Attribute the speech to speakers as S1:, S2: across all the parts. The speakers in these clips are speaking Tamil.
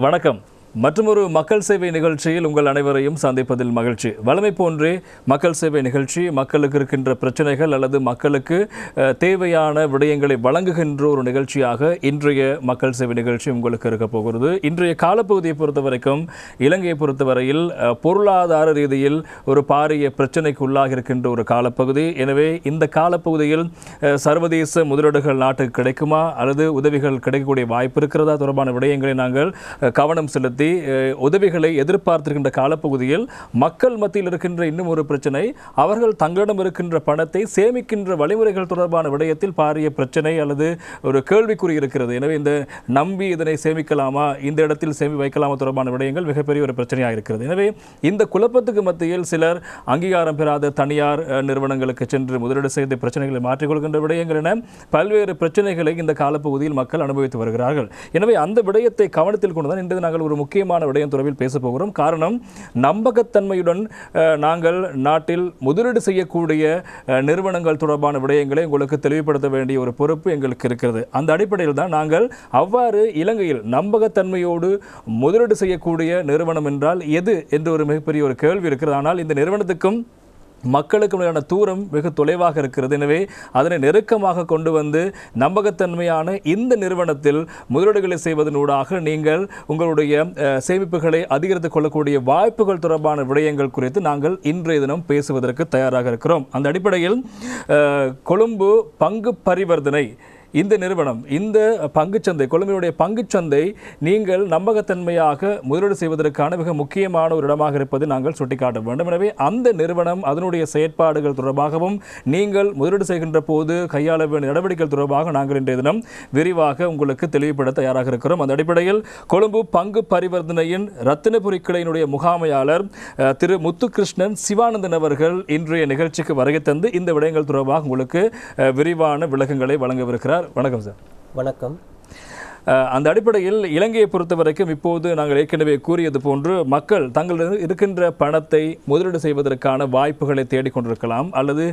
S1: வணக்கம். மற்றொரு மக்கள் சேவை நிகழ்ச்சியில் உங்கள் அனைவரையும் சந்திப்பதில் மகிழ்ச்சி. வழமை போன்றே மக்கள் சேவை நிகழ்ச்சி மக்களுக்கு இருக்கின்ற பிரச்சனைகள் அல்லது மக்களுக்கு தேவையான விடயங்களை வழங்குகின்ற ஒரு நிகழ்ச்சியாக இன்றைய மக்கள் சேவை நிகழ்ச்சி உங்களுக்கு இருக்க போகிறது. இன்றைய காலப்பகுதியை பொறுத்த வரைக்கும் இலங்கையை பொறுத்தவரையில் பொருளாதார ரீதியில் ஒரு பாரிய பிரச்சனைக்கு உள்ளாக இருக்கின்ற ஒரு காலப்பகுதி. எனவே இந்த காலப்பகுதியில் சர்வதேச முதலீடுகள் நாட்டுக்கு கிடைக்குமா அல்லது உதவிகள் கிடைக்கக்கூடிய வாய்ப்பு இருக்கிறதா தொடர்பான விடயங்களை நாங்கள் கவனம் செலுத்தி உதவிகளை எதிர்பார்த்திருக்கின்ற காலப்பகுதியில் மக்கள் மத்தியில் இருக்கின்ற இன்னும் ஒரு பிரச்சனை, அவர்கள் தங்களிடம் இருக்கின்ற பணத்தை சேமிக்கின்ற வழிமுறைகள் தொடர்பான விடயத்தில் பாரிய பிரச்சனை அல்லது ஒரு கேள்விக்குறி இருக்கிறது. எனவே இந்த நம்பி இதனை சேமிக்கலாமா, இந்த இடத்தில் சேமி வைக்கலாமா தொடர்பான விடயங்கள் மிகப்பெரிய ஒரு பிரச்சனையாக இருக்கிறது. எனவே இந்த குழப்பத்துக்கு மத்தியில் சிலர் அங்கீகாரம் பெறாத தனியார் நிறுவனங்களுக்கு சென்று முதலீடு செய்த பிரச்சனைகளை மாற்றிக்கொள்கின்ற விடயங்கள் என பல்வேறு பிரச்சனைகளை இந்த காலப்பகுதியில் மக்கள் அனுபவித்து வருகிறார்கள். எனவே அந்த விடயத்தை கவனத்தில் கொண்டுதான் இன்று நாங்கள் ஒரு முக்கியமான விடயம் தொடர்பில் பேச போகிறோம். காரணம், நம்பகத்தன்மையுடன் நாங்கள் நாட்டில் முதலீடு செய்யக்கூடிய நிறுவனங்கள் தொடர்பான விடயங்களை உங்களுக்கு தெளிவுபடுத்த வேண்டிய ஒரு பொறுப்பு எங்களுக்கு இருக்கிறது. அந்த அடிப்படையில் தான் நாங்கள் அவ்வாறு இலங்கையில் நம்பகத்தன்மையோடு முதலீடு செய்யக்கூடிய நிறுவனம் என்றால் எது என்று ஒரு மிகப்பெரிய ஒரு கேள்வி இருக்கிறது. ஆனால் இந்த நிறுவனத்துக்கும் மக்களுக்கு தூரம் வெகு தொலைவாக இருக்கிறது. எனவே அதனை நெருக்கமாக கொண்டு வந்து நம்பகத்தன்மையான இந்த நிறுவனத்தில் முதலீடுகளை செய்வதனூடாக நீங்கள் உங்களுடைய சேமிப்புகளை அதிகரித்துக் கொள்ளக்கூடிய வாய்ப்புகள் தொடர்பான விடயங்கள் குறித்து நாங்கள் இன்றைய தினம் பேசுவதற்கு தயாராக இருக்கிறோம். அந்த அடிப்படையில் கொழும்பு பங்கு பரிவர்த்தனை இந்த நிறுவனம், இந்த பங்குச்சந்தை, கொழும்பினுடைய பங்குச்சந்தை நீங்கள் நம்பகத்தன்மையாக முதலீடு செய்வதற்கான மிக முக்கியமான ஒரு இடமாக இருப்பது நாங்கள் சுட்டிக்காட்ட வேண்டும். எனவே அந்த நிறுவனம் அதனுடைய செயற்பாடுகள் தொடர்பாகவும் நீங்கள் முதலீடு செய்கின்ற போது கையாள வேண்டிய நடவடிக்கைகள் தொடர்பாக நாங்கள் இன்றைய தினம் விரிவாக உங்களுக்கு தெளிவுபட தயாராக இருக்கிறோம். அந்த அடிப்படையில் கொழும்பு பங்கு பரிவர்த்தனையின் ரத்தினபுரி கிளையினுடைய முகாமையாளர் திரு முத்துகிருஷ்ணன் சிவானந்தன் அவர்கள் இன்றைய நிகழ்ச்சிக்கு வருகை தந்து இந்த விடயங்கள் தொடர்பாக உங்களுக்கு விரிவான விளக்கங்களை வழங்கவிருக்கிறார். வணக்கம் சார்.
S2: வணக்கம்.
S1: அந்த அடிப்படையில் இலங்கையை பொறுத்த வரைக்கும் இப்போது நாங்கள் ஏற்கனவே கூறியது போன்று மக்கள் தங்களிடம் இருக்கின்ற பணத்தை முதலீடு செய்வதற்கான வாய்ப்புகளை தேடிக்கொண்டிருக்கலாம், அல்லது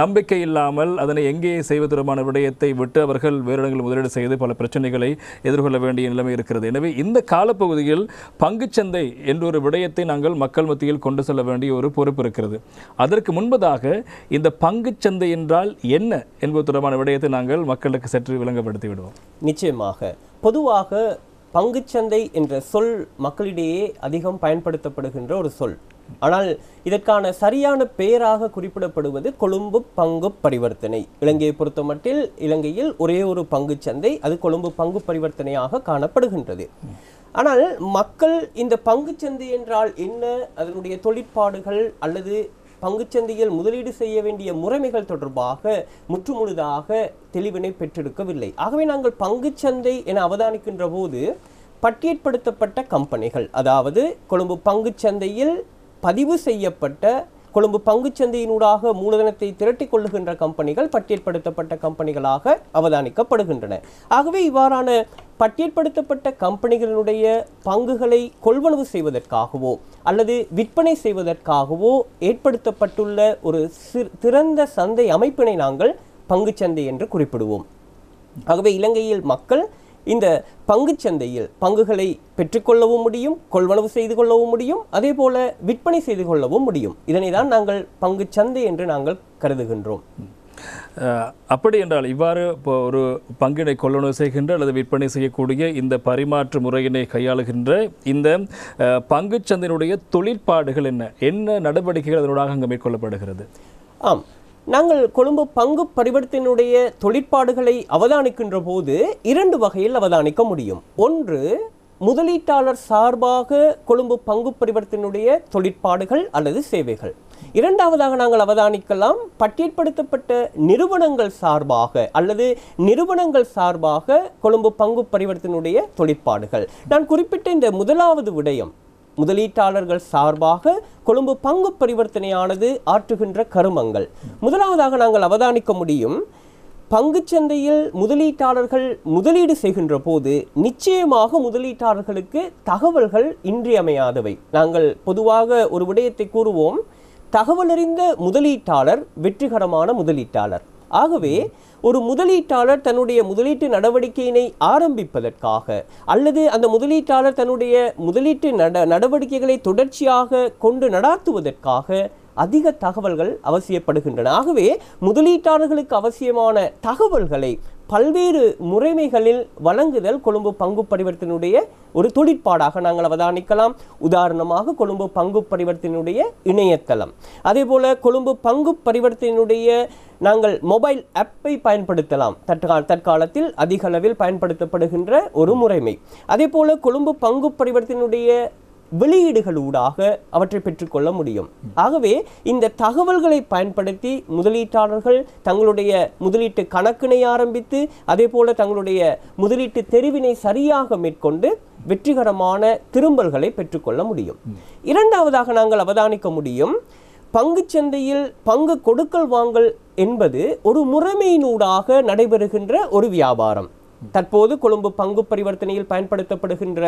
S1: நம்பிக்கை இல்லாமல் அதனை எங்கே செய்வதற்கான விடயத்தை விட்டு அவர்கள் வேறு இடங்களில் முதலீடு செய்து பல பிரச்சனைகளை எதிர்கொள்ள வேண்டிய நிலைமை இருக்கிறது. எனவே இந்த காலப்பகுதியில் பங்குச்சந்தை என்ற ஒரு விடயத்தை நாங்கள் மக்கள் மத்தியில் கொண்டு செல்ல வேண்டிய ஒரு பொறுப்பு இருக்கிறது. அதற்கு முன்பதாக இந்த பங்குச்சந்தை என்றால் என்ன என்பது தொடர்பான விடயத்தை நாங்கள் மக்களுக்கு சற்று விளங்கப்படுத்தி விடுவோம்.
S2: நிச்சயமாக. பொதுவாக பங்குச்சந்தை என்ற சொல் மக்களிடையே அதிகம் பயன்படுத்தப்படுகின்ற ஒரு சொல். ஆனால் இதற்கான சரியான பெயராக குறிப்பிடப்படுவது கொழும்பு பங்கு பரிவர்த்தனை. இலங்கையை பொறுத்தமட்டில் இலங்கையில் ஒரே ஒரு பங்குச்சந்தை, அது கொழும்பு பங்கு பரிவர்த்தனையாக காணப்படுகின்றது. ஆனால் மக்கள் இந்த பங்குச்சந்தை என்றால் என்ன, அதனுடைய தொழிற்பாடுகள் அல்லது பங்குச்சந்தையில் முதலீடு செய்ய வேண்டிய முறைமைகள் தொடர்பாக முற்றுமுழுதாக தெளிவினை பெற்றெடுக்கவில்லை. ஆகவே நாங்கள் பங்குச்சந்தை என அவதானிக்கின்ற போது பட்டியற்படுத்தப்பட்ட கம்பெனிகள், அதாவது கொழும்பு பங்குச்சந்தையில் பதிவு செய்யப்பட்ட, கொழும்பு பங்குச்சந்தையினூடாக மூலதனத்தை திரட்டி கொள்ளுகின்ற கம்பெனிகள் பட்டியற்படுத்தப்பட்ட கம்பெனிகளாக அவதானிக்கப்படுகின்றன. ஆகவே இவ்வாறான பட்டியற்படுத்தப்பட்ட கம்பெனிகளினுடைய பங்குகளை கொள்வனவு செய்வதற்காகவோ அல்லது விற்பனை செய்வதற்காகவோ ஏற்படுத்தப்பட்டுள்ள ஒரு திறந்த சந்தை அமைப்பினை நாங்கள் பங்குச்சந்தை என்று குறிப்பிடுவோம். ஆகவே இலங்கையில் மக்கள் இந்த பங்குச்சந்தையில் பங்குகளை பெற்றுக்கொள்ளவும் முடியும், கொள்வனவு செய்து கொள்ளவும் முடியும், அதே போல விற்பனை செய்து கொள்ளவும் முடியும். இதனை தான் நாங்கள் பங்குச்சந்தை என்று நாங்கள் கருதுகின்றோம்.
S1: அப்படி என்றால் இவ்வாறு இப்போ ஒரு பங்கினை கொள்வனவு செய்கின்ற அல்லது விற்பனை செய்யக்கூடிய இந்த பரிமாற்று முறையினை கையாளுகின்ற இந்த பங்குச்சந்தையினுடைய தொழிற்பாடுகள் என்ன நடவடிக்கைகள் அதனூடாக அங்கு மேற்கொள்ளப்படுகிறது?
S2: ஆம், நாங்கள் கொழும்பு பங்கு பரிவர்த்தனையுடைய தொழிற்பாடுகளை அவதானிக்கின்ற போது இரண்டு வகையில் அவதானிக்க முடியும். ஒன்று, முதலீட்டாளர் சார்பாக கொழும்பு பங்கு பரிவர்த்தனையுடைய தொழிற்பாடுகள் அல்லது சேவைகள். இரண்டாவதாக நாங்கள் அவதானிக்கலாம் பட்டியற்படுத்தப்பட்ட நிறுவனங்கள் சார்பாக அல்லது நிறுவனங்கள் சார்பாக கொழும்பு பங்கு பரிவர்த்தனையுடைய தொழிற்பாடுகள். நான் குறிப்பிட்ட இந்த முதலாவது விடயம், முதலீட்டாளர்கள் சார்பாக கொழும்பு பங்கு பரிவர்த்தனையானது ஆற்றுகின்ற கருமங்கள். முதலாவதாக நாங்கள் அவதானிக்க முடியும், பங்குச்சந்தையில் முதலீட்டாளர்கள் முதலீடு செய்கின்ற போது நிச்சயமாக முதலீட்டாளர்களுக்கு தகவல்கள் இன்றியமையாதவை. நாங்கள் பொதுவாக ஒரு விடயத்தை கூறுவோம், தகவலறிந்த முதலீட்டாளர் வெற்றிகரமான முதலீட்டாளர். ஆகவே ஒரு முதலீட்டாளர் தன்னுடைய முதலீட்டு நடவடிக்கையினை ஆரம்பிப்பதற்காக அல்லது அந்த முதலீட்டாளர் தன்னுடைய முதலீட்டு நடவடிக்கைகளை தொடர்ச்சியாக கொண்டு நடாத்துவதற்காக அதிக தகவல்கள் அவசியப்படுகின்றன. ஆகவே முதலீட்டாளர்களுக்கு அவசியமான தகவல்களை பல்வேறு முறைமைகளில் வழங்குதல் கொழும்பு பங்கு பரிவர்த்தனுடைய ஒரு தொழிற்பாடாக நாங்கள் அவதானிக்கலாம். உதாரணமாக கொழும்பு பங்கு பரிவர்த்தனுடைய இணையதளம், அதே போல கொழும்பு பங்கு பரிவர்த்தனுடைய நாங்கள் மொபைல் ஆப்பை பயன்படுத்தலாம். தற்காலத்தில் அதிக அளவில் பயன்படுத்தப்படுகின்ற ஒரு முறைமை. அதே போல கொழும்பு பங்கு பரிவர்த்தனுடைய வெளியீடுகளூடாக அவற்றை பெற்றுக்கொள்ள முடியும். ஆகவே இந்த தகவல்களை பயன்படுத்தி முதலீட்டாளர்கள் தங்களுடைய முதலீட்டு கணக்கினை ஆரம்பித்து அதே போல தங்களுடைய முதலீட்டு தெரிவினை சரியாக மேற்கொண்டு வெற்றிகரமான திரும்பல்களை பெற்றுக்கொள்ள முடியும். இரண்டாவதாக நாங்கள் அவதானிக்க முடியும், பங்குச்சந்தையில் பங்கு கொடுக்கல் வாங்கல் என்பது ஒரு முறைமையினூடாக நடைபெறுகின்ற ஒரு வியாபாரம். தற்போது கொழும்பு பங்கு பரிவர்த்தனையில் பயன்படுத்தப்படுகின்ற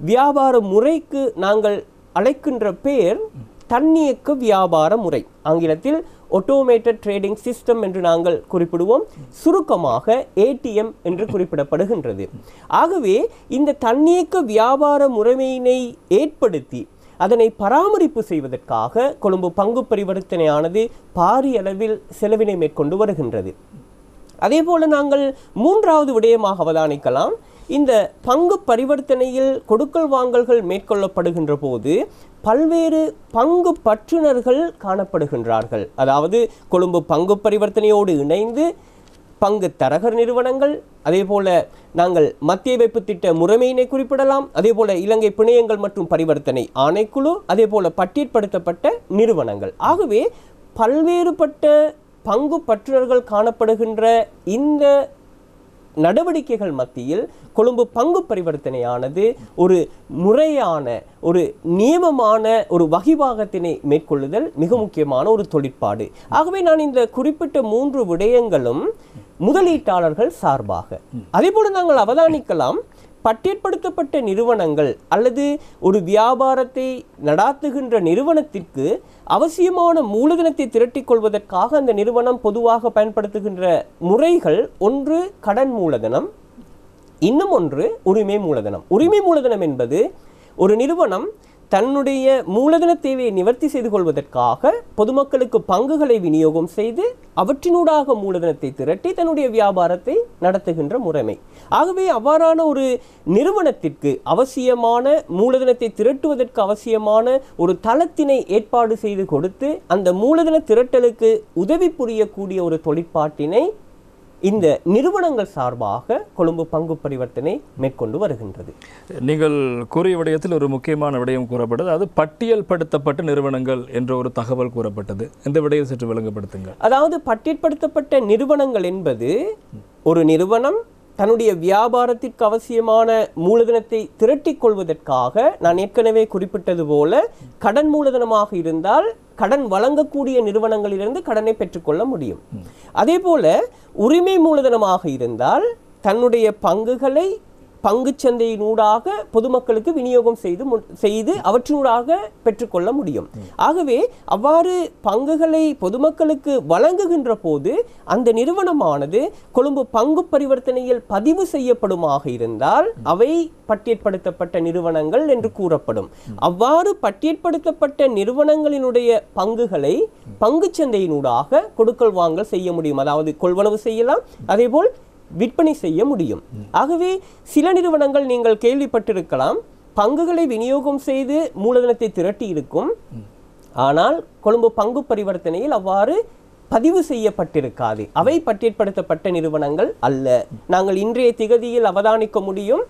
S2: வியாபார முறைக்கு நாங்கள் அழைக்கின்ற பெயர் தன்னியக்க வியாபார முறை. ஆங்கிலத்தில் ஆட்டோமேட்டட் ட்ரேடிங் சிஸ்டம் என்று நாங்கள் குறிப்பிடுவோம். சுருக்கமாக ATM என்று குறிப்பிடப்படுகின்றது. ஆகவே இந்த தன்னியக்க வியாபார முறைமையினை ஏற்படுத்தி அதனை பராமரிப்பு செய்வதற்காக கொழும்பு பங்கு பரிவர்த்தனையானது பாரிய அளவில் செலவினை மேற்கொண்டு வருகின்றது. அதே போல நாங்கள் மூன்றாவது விடயமாக அவதானிக்கலாம், இந்த பங்கு பரிவர்த்தனையில் கொடுக்கல் வாங்கல்கள் மேற்கொள்ளப்படுகின்ற போது பல்வேறு பங்கு பற்றுனர்கள் காணப்படுகின்றார்கள். அதாவது கொழும்பு பங்கு பரிவர்த்தனையோடு இணைந்து பங்கு தரகர் நிறுவனங்கள், அதே போல நாங்கள் மத்திய வைப்பு திட்ட முறைமையினை குறிப்பிடலாம். அதே போல இலங்கை பிணையங்கள் மற்றும் பரிவர்த்தனை ஆணைக்குழு, அதே போல பட்டியல்படுத்தப்பட்ட நிறுவனங்கள். ஆகவே பல்வேறுபட்ட பங்கு பற்றுனர்கள் காணப்படுகின்ற இந்த நடவடிக்கைகள் மத்தியில் கொழும்பு பங்கு பரிவர்த்தனையானது ஒரு முறையான ஒரு நியமமான ஒரு வகிபாகத்தினை மேற்கொள்ளுதல் மிக முக்கியமான ஒரு தொழிற்பாடு. ஆகவே நான் இந்த குறிப்பிட்ட 3 விடயங்களும் முதலீட்டாளர்கள் சார்பாக. அதே போல நாங்கள் அவதானிக்கலாம், பட்டியல்படுத்தப்பட்ட நிறுவனங்கள் அல்லது ஒரு வியாபாரத்தை நடாத்துகின்ற நிறுவனத்திற்கு அவசியமான மூலதனத்தை திரட்டிக் கொள்வதற்காக அந்த நிறுவனம் பொதுவாக பயன்படுத்துகின்ற முறைகள், ஒன்று கடன் மூலதனம், இன்னும் ஒன்று உரிமை மூலதனம். உரிமை மூலதனம் என்பது ஒரு நிறுவனம் தன்னுடைய மூலதன தேவையை நிவர்த்தி செய்து கொள்வதற்காக பொதுமக்களுக்கு பங்குகளை விநியோகம் செய்து அவற்றினூடாக மூலதனத்தை திரட்டி தன்னுடைய வியாபாரத்தை நடத்துகின்ற முறைமை. ஆகவே அவ்வாறான ஒரு நிறுவனத்திற்கு அவசியமான மூலதனத்தை திரட்டுவதற்கு அவசியமான ஒரு தளத்தினை ஏற்பாடு செய்து கொடுத்து அந்த மூலதன திரட்டலுக்கு உதவி புரியக்கூடிய ஒரு தொழிற்பாட்டினை இந்த நிறுவனங்கள் சார்பாக கொழும்பு பங்கு பரிவர்த்தனை மேற்கொண்டு வருகின்றது.
S1: நீங்கள் கூறிய விடயத்தில் ஒரு முக்கியமான விடயம் கூறப்பட்டது, அது பட்டியல்படுத்தப்பட்ட நிறுவனங்கள் என்ற ஒரு தகவல் கூறப்பட்டது. இந்த விடயம் சற்று விளங்கப்படுத்துங்க.
S2: அதாவது பட்டியல்படுத்தப்பட்ட நிறுவனங்கள் என்பது ஒரு நிறுவனம் தன்னுடைய வியாபாரத்திற்கு அவசியமான மூலதனத்தை திரட்டிக் கொள்வதற்காக, நான் ஏற்கனவே குறிப்பிட்டது போல கடன் மூலதனமாக இருந்தால் கடன் வழங்கக்கூடிய நிறுவனங்களிலிருந்து கடனை பெற்றுக்கொள்ள முடியும். அதே போல உரிமை மூலதனமாக இருந்தால் தன்னுடைய பங்குகளை பங்குச்சந்தையினூடாக பொதுமக்களுக்கு விநியோகம் செய்து அவற்றினூடாக பெற்றுக்கொள்ள முடியும். ஆகவே அவ்வாறு பங்குகளை பொதுமக்களுக்கு வழங்குகின்ற போது அந்த நிறுவனமானது கொழும்பு பங்கு பரிவர்த்தனையில் பதிவு செய்யப்படுமாக இருந்தால் அவை பட்டியல்படுத்தப்பட்ட நிறுவனங்கள் என்று கூறப்படும். அவ்வாறு பட்டியல்படுத்தப்பட்ட நிறுவனங்களினுடைய பங்குகளை பங்குச்சந்தையினூடாக கொடுக்கல் வாங்கல் செய்ய முடியும். அதாவது கொள்வனவு செய்யலாம், அதேபோல் விற்பனை செய்ய முடியும். ஆகவே சில நிறுவனங்கள் நீங்கள் கேள்விப்பட்டிருக்கலாம், பங்குகளை விநியோகம் செய்து மூலதனத்தை திரட்டி இருக்கும், ஆனால் கொழும்பு பங்கு பரிவர்த்தனையில் அவ்வாறு பதிவு செய்யப்பட்டிருக்காது. அவை பட்டியல்படுத்தப்பட்ட நிறுவனங்கள் அல்ல. நாங்கள் இன்றைய திகதியில் அவதானிக்க முடியும்,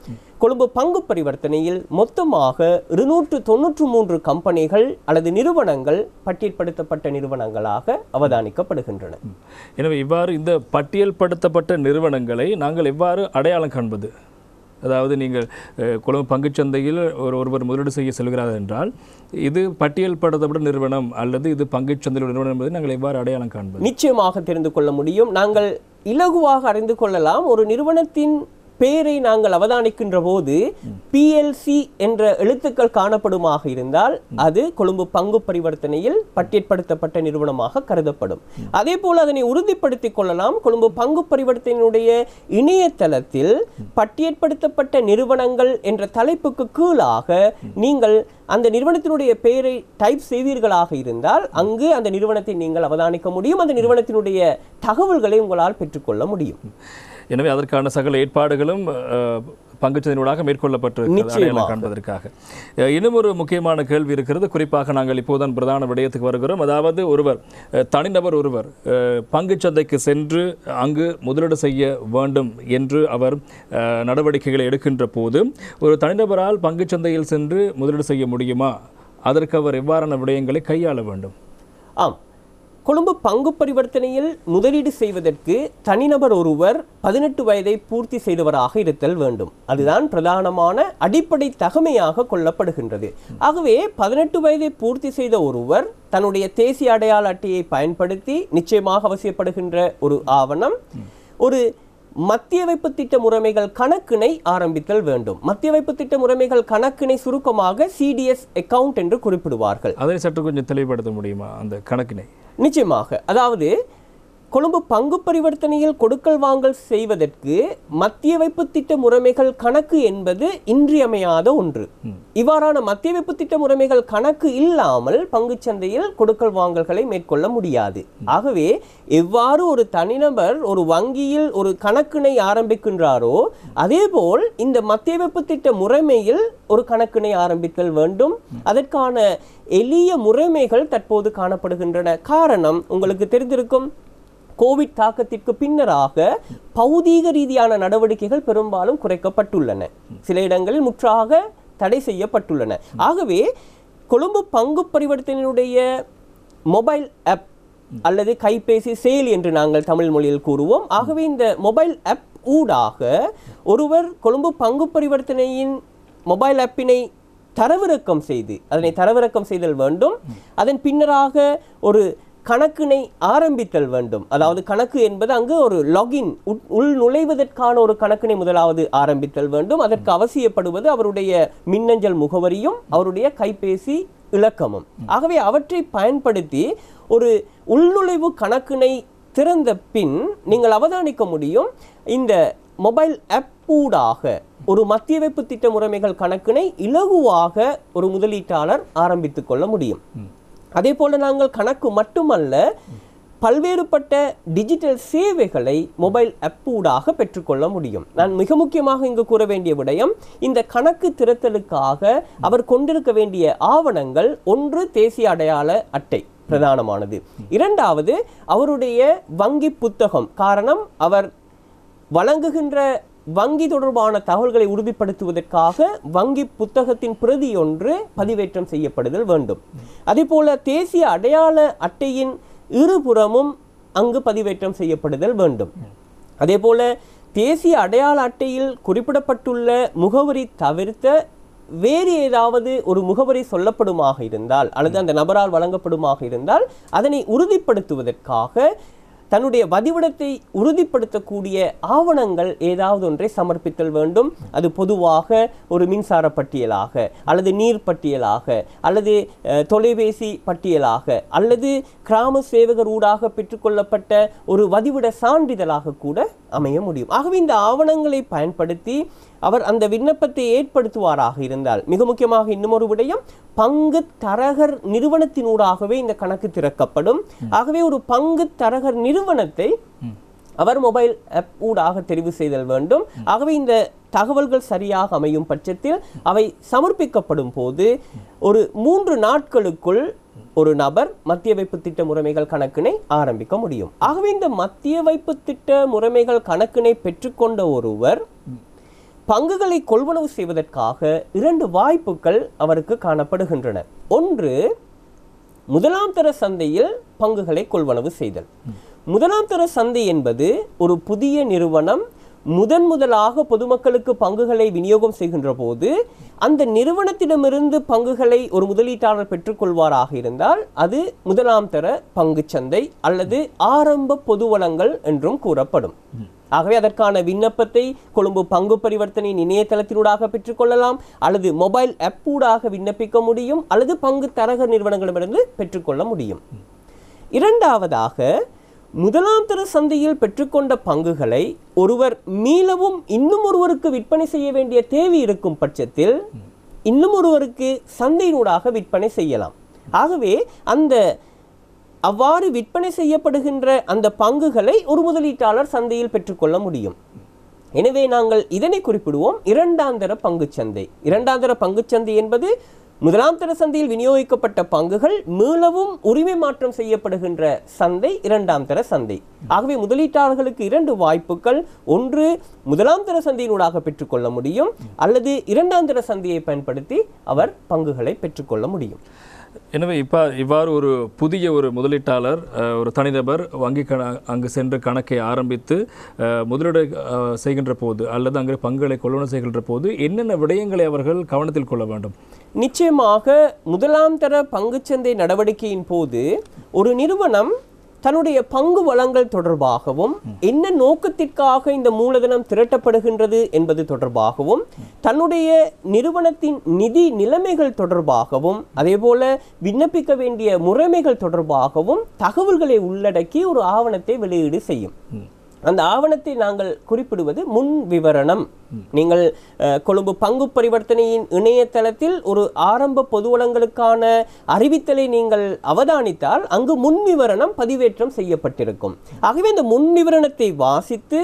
S2: கொழும்பு பங்கு பரிவர்த்தனையில் மொத்தமாக 293 கம்பெனிகள் அல்லது நிறுவனங்கள் பட்டியல்படுத்தப்பட்ட நிறுவனங்களாக அவதானிக்கப்படுகின்றன.
S1: எனவே இவ்வாறு இந்த பட்டியல்படுத்தப்பட்ட நிறுவனங்களை நாங்கள் எவ்வாறு அடையாளம் காண்பது? அதாவது நீங்கள் கொழும்பு பங்குச்சந்தையில் ஒருவர் முதலீடு செய்ய செல்கிறார் என்றால் இது பட்டியல்படுத்தப்பட்ட நிறுவனம் அல்லது இது பங்குச்சந்தையில் நிறுவனம் என்பதை நாங்கள் எவ்வாறு அடையாளம் காண்பது?
S2: நிச்சயமாக தெரிந்து கொள்ள முடியும். நாங்கள் இலகுவாக அறிந்து கொள்ளலாம். ஒரு நிறுவனத்தின் பெயரை நாங்கள் அவதானிக்கின்ற போது PLC என்ற எழுத்துக்கள் காணப்படுமாக இருந்தால் அது கொழும்பு பங்கு பரிவர்த்தனையில் பட்டியற்படுத்தப்பட்ட நிறுவனமாக கருதப்படும். அதே போல அதனை உறுதிப்படுத்திக் கொள்ளலாம். கொழும்பு பங்கு பரிவர்த்தனையுடைய இணையதளத்தில் பட்டியற்படுத்தப்பட்ட நிறுவனங்கள் என்ற தலைப்புக்கு கீழாக நீங்கள் அந்த நிறுவனத்தினுடைய பெயரை டைப் செய்வீர்களாக இருந்தால் அங்கு அந்த நிறுவனத்தை நீங்கள் அவதானிக்க முடியும். அந்த நிறுவனத்தினுடைய தகவல்களை உங்களால் பெற்றுக்கொள்ள முடியும்.
S1: எனவே அதற்கான சகல ஏற்பாடுகளும் பங்குச்சந்தையினூடாக மேற்கொள்ளப்பட்டிருக்கிறது காண்பதற்காக. இன்னும் ஒரு முக்கியமான கேள்வி இருக்கிறது. குறிப்பாக நாங்கள் இப்போதான் பிரதான விடயத்துக்கு வருகிறோம். அதாவது ஒருவர் தனிநபர் ஒருவர் பங்குச்சந்தைக்கு சென்று அங்கு முதலீடு செய்ய வேண்டும் என்று அவர் நடவடிக்கைகளை எடுக்கின்ற போது ஒரு தனிநபரால் பங்குச்சந்தையில் சென்று முதலீடு செய்ய முடியுமா? அதற்கு அவர் எவ்வாறான விடயங்களை கையாள வேண்டும்?
S2: ஆம், கொழும்பு பங்கு பரிவர்த்தனையில் முதலீடு செய்வதற்கு தனிநபர் ஒருவர் 18 வயதை பூர்த்தி செய்தவராக இருத்தல் வேண்டும். அதுதான் பிரதானமான அடிப்படை தகமையாக கொள்ளப்படுகின்றது. ஆகவே 18 வயதை பூர்த்தி செய்த ஒருவர் தன்னுடைய தேசிய அடையாள அட்டையை பயன்படுத்தி நிச்சயமாக அவசியப்படுகின்ற ஒரு ஆவணம் ஒரு மத்திய வைப்பு திட்ட முறைமைகள் கணக்கினை ஆரம்பித்தல் வேண்டும். மத்திய வைப்பு திட்ட முறைமைகள் கணக்கினை சுருக்கமாக CDS அக்கவுண்ட் என்று குறிப்பிடுவார்கள்.
S1: அதை சற்று கொஞ்சம் தெளிவுபடுத்த முடியுமா அந்த கணக்கினை?
S2: நிச்சயமாக. அதாவது கொழும்பு பங்கு பரிவர்த்தனையில் கொடுக்கல் வாங்கல் செய்வதற்கு மத்திய வைப்பு திட்ட முறைமைகள் கணக்கு என்பது இன்றியமையாத ஒன்று. இவ்வாறான மத்திய வைப்பு திட்ட முறைமைகள் கணக்கு இல்லாமல் பங்குச்சந்தையில் கொடுக்கல் வாங்கல்களை மேற்கொள்ள முடியாது. ஆகவே எவ்வாறு ஒரு தனிநபர் ஒரு வங்கியில் ஒரு கணக்கினை ஆரம்பிக்கின்றாரோ அதேபோல் இந்த மத்திய வைப்பு திட்ட முறைமையில் ஒரு கணக்கினை ஆரம்பித்தல் வேண்டும். அதற்கான எளிய முறைமைகள் தற்போது காணப்படுகின்றன. காரணம் உங்களுக்கு தெரிந்திருக்கும், கோவிட் தாக்கத்திற்கு பின்னராக பௌதீக ரீதியான நடவடிக்கைகள் பெரும்பாலும் குறைக்கப்பட்டுள்ளன. சில இடங்களில் முற்றாக தடை செய்யப்பட்டுள்ளன. ஆகவே கொழும்பு பங்கு பரிவர்த்தனையுடைய மொபைல் ஆப் அல்லது கைபேசி செயலி என்று நாங்கள் தமிழ் மொழியில் கூறுவோம். ஆகவே இந்த மொபைல் ஆப் ஊடாக ஒருவர் கொழும்பு பங்கு பரிவர்த்தனையின் மொபைல் ஆப்பினை தரவிறக்கம் செய்து அதனை தரவிறக்கம் செய்தல் வேண்டும். அதன் பின்னராக ஒரு கணக்கினை ஆரம்பித்தல் வேண்டும். அதாவது கணக்கு என்பது அங்கு ஒரு லாகின் உள் நுழைவதற்கான ஒரு கணக்கினை முதலாவது ஆரம்பித்தல் வேண்டும். அதற்கு அவசியப்படுவது அவருடைய மின்னஞ்சல் முகவரியும் அவருடைய கைபேசி இலக்கமும். ஆகவே அவற்றை பயன்படுத்தி ஒரு உள்நுழைவு கணக்கினை திறந்த பின் நீங்கள் அவதானிக்க முடியும், இந்த மொபைல் ஆப் ஊடாக ஒரு மத்திய வைப்பு திட்ட முறைமைகள் கணக்கினை இலகுவாக ஒரு முதலீட்டாளர் ஆரம்பித்துக் கொள்ள முடியும். அதே போல நாங்கள் கணக்கு மட்டுமல்ல, பல்வேறுபட்ட டிஜிட்டல் சேவைகளை மொபைல் ஆப் ஊடாக பெற்றுக்கொள்ள முடியும். நான் மிக முக்கியமாக இங்கு கூற வேண்டிய விடயம், இந்த கணக்கு திறத்தலுக்காக அவர் கொண்டிருக்க வேண்டிய ஆவணங்கள், ஒன்று தேசிய அடையாள அட்டை பிரதானமானது, இரண்டாவது அவருடைய வங்கி புத்தகம். காரணம், அவர் வழங்குகின்ற வங்கி தொடர்பான தகவல்களை உறுதிப்படுத்துவதற்காக வங்கி புத்தகத்தின் பிரதி ஒன்று பதிவேற்றம் செய்யப்படுதல் வேண்டும். அதே போல தேசிய அடையாள அட்டையின் இருபுறமும் அங்கு பதிவேற்றம் செய்யப்படுதல் வேண்டும். அதே போல தேசிய அடையாள அட்டையில் குறிப்பிடப்பட்டுள்ள முகவரி தவிர்த்த வேறு ஏதாவது ஒரு முகவரி சொல்லப்படுமாக இருந்தால் அல்லது அந்த நபரால் வழங்கப்படுமாக இருந்தால் அதனை உறுதிப்படுத்துவதற்காக தன்னுடைய வதிவிடத்தை உறுதிப்படுத்தக்கூடிய ஆவணங்கள் ஏதாவது ஒன்றை சமர்ப்பித்தல் வேண்டும். அது பொதுவாக ஒரு மின்சார பட்டியலாக அல்லது நீர் பட்டியலாக அல்லது தொலைபேசி பட்டியலாக அல்லது கிராம சேவகர் ஊடாக பெற்றுக்கொள்ளப்பட்ட ஒரு வதிவிட சான்றிதழாக கூட அமைய முடியும். ஆகவே இந்த ஆவணங்களை பயன்படுத்தி அவர் அந்த விண்ணப்பத்தை ஏற்படுத்துவாராக இருந்தால், மிக முக்கியமாக இன்னுமொரு விடயம், பங்கு தரகர் நிறுவனத்தினூடாகவே இந்த கணக்கு திறக்கப்படும். ஆகவே ஒரு பங்கு தரகர் நிறுவனத்தை அவர் மொபைல் ஆப் ஊடாக தெரிவு செய்தல் வேண்டும். ஆகவே இந்த தகவல்கள் சரியாக அமையும் பட்சத்தில் அவை சமர்ப்பிக்கப்படும் போது ஒரு 3 நாட்களுக்குள் ஒரு நபர் மத்திய வைப்பு திட்ட முறைமைகள் கணக்கினை ஆரம்பிக்க முடியும். ஆகவே இந்த மத்திய வைப்பு திட்ட முறைமைகள் கணக்கினை பெற்றுக்கொண்ட ஒருவர் பங்குகளை கொள்வனவு செய்வதற்காக 2 வாய்ப்புகள் அவருக்கு காணப்படுகின்றன. ஒன்று, முதலாம் தர சந்தையில் பங்குகளை கொள்வனவு செய்தல். முதலாம் தர சந்தை என்பது ஒரு புதிய நிறுவனம் முதலாக பொதுமக்களுக்கு பங்குகளை விநியோகம் செய்கின்ற போது அந்த நிறுவனத்திடமிருந்து பங்குகளை ஒரு முதலீட்டாளர் பெற்றுக்கொள்வாராக இருந்தால் அது முதலாம் தர பங்கு சந்தை அல்லது ஆரம்ப பொது வளங்கள் என்றும் கூறப்படும். ஆகவே அதற்கான விண்ணப்பத்தை கொழும்பு பங்கு பரிவர்த்தனையின் இணையதளத்தினூடாக பெற்றுக்கொள்ளலாம், அல்லது மொபைல் ஆப் ஊடாக விண்ணப்பிக்க முடியும், அல்லது பங்கு தரகர் நிறுவனங்களிடமிருந்து பெற்றுக்கொள்ள முடியும். இரண்டாவதாக, முதலாம் தர சந்தையில் பெற்றுக்கொண்ட பங்குகளை ஒருவர் மீளவும் இன்னும் ஒருவருக்கு விற்பனை செய்ய வேண்டிய தேவை இருக்கும் பட்சத்தில் இன்னும் ஒருவருக்கு சந்தையினூடாக விற்பனை செய்யலாம். ஆகவே அவ்வாறு விற்பனை செய்யப்படுகின்ற அந்த பங்குகளை ஒரு முதலீட்டாளர் சந்தையில் பெற்றுக்கொள்ள முடியும். எனவே நாங்கள் இதனை குறிப்பிடுவோம் இரண்டாந்தர பங்குச்சந்தை. இரண்டாந்தர பங்குச்சந்தை என்பது முதலாம் தர சந்தையில் விநியோகிக்கப்பட்ட பங்குகள் மீளவும் உரிமை மாற்றம் செய்யப்படுகின்ற சந்தை இரண்டாம் தர சந்தை. ஆகவே முதலீட்டாளர்களுக்கு இரண்டு வாய்ப்புகள், ஒன்று முதலாம் தர சந்தையினூடாக பெற்றுக்கொள்ள முடியும், அல்லது இரண்டாம் தர சந்தையை பயன்படுத்தி அவர் பங்குகளை பெற்றுக்கொள்ள முடியும்.
S1: எனவே இவ்வாறு ஒரு புதிய ஒரு முதலீட்டாளர் ஒரு தனிநபர் வங்கி அங்கு சென்று கணக்கை ஆரம்பித்து முதலீடு செய்கின்ற போது அல்லது அங்கே பங்குகளை கொள்வன செய்கின்ற போது என்னென்ன விடயங்களை அவர்கள் கவனத்தில் கொள்ள வேண்டும்?
S2: நிச்சயமாக முதலாம் தர பங்குச்சந்தை நடவடிக்கையின் போது ஒரு நிறுவனம் தன்னுடைய பங்கு வளங்கள் தொடர்பாகவும் என்ன நோக்கத்திற்காக இந்த மூலதனம் திரட்டப்படுகின்றது என்பது தொடர்பாகவும் தன்னுடைய நிறுவனத்தின் நிதி நிலைமைகள் தொடர்பாகவும் அதேபோல விண்ணப்பிக்க வேண்டிய முறைமைகள் தொடர்பாகவும் தகவல்களை உள்ளடக்கி ஒரு ஆவணத்தை வெளியீடு செய்யும். அந்த ஆவணத்தை நாங்கள் குறிப்பிடுவது முன் விவரணம். நீங்கள் கொழும்பு பங்கு பரிவர்த்தனையின் இணையதளத்தில் ஒரு ஆரம்ப பொதுவளங்களுக்கான அறிவித்தலை நீங்கள் அவதானித்தால் அங்கு முன் விவரணம் பதிவேற்றம் செய்யப்பட்டிருக்கும். ஆகவே இந்த முன் விவரணத்தை வாசித்து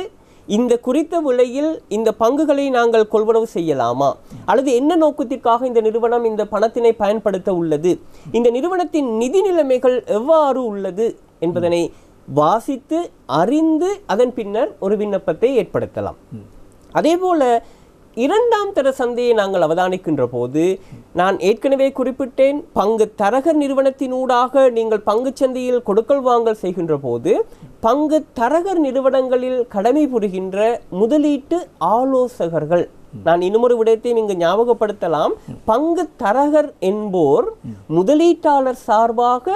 S2: இந்த குறித்த விலையில் இந்த பங்குகளை நாங்கள் கொள்வனவு செய்யலாமா, அல்லது என்ன நோக்கத்திற்காக இந்த நிறுவனம் இந்த பணத்தினை பயன்படுத்த உள்ளது, இந்த நிறுவனத்தின் நிதி நிலைமைகள் எவ்வாறு உள்ளது என்பதனை வாசித்து அறிந்து அதன் பின்னர் ஒரு விண்ணப்பத்தை ஏற்படுத்தலாம். அதேபோல இரண்டாம் தர சந்தையை நாங்கள் அவதானிக்கின்ற போது நான் ஏற்கனவே குறிப்பிட்டேன், பங்கு தரகர் நிறுவனத்தினூடாக நீங்கள் பங்கு சந்தையில் கொடுக்கல் வாங்கல் செய்கின்ற போது பங்கு தரகர் நிறுவனங்களில் கடமை புரிகின்ற முதலீட்டு ஆலோசகர்கள், நான் இன்னொரு விடயத்தை இங்கு ஞாபகப்படுத்தலாம், பங்கு தரகர் என்போர் முதலீட்டாளர் சார்பாக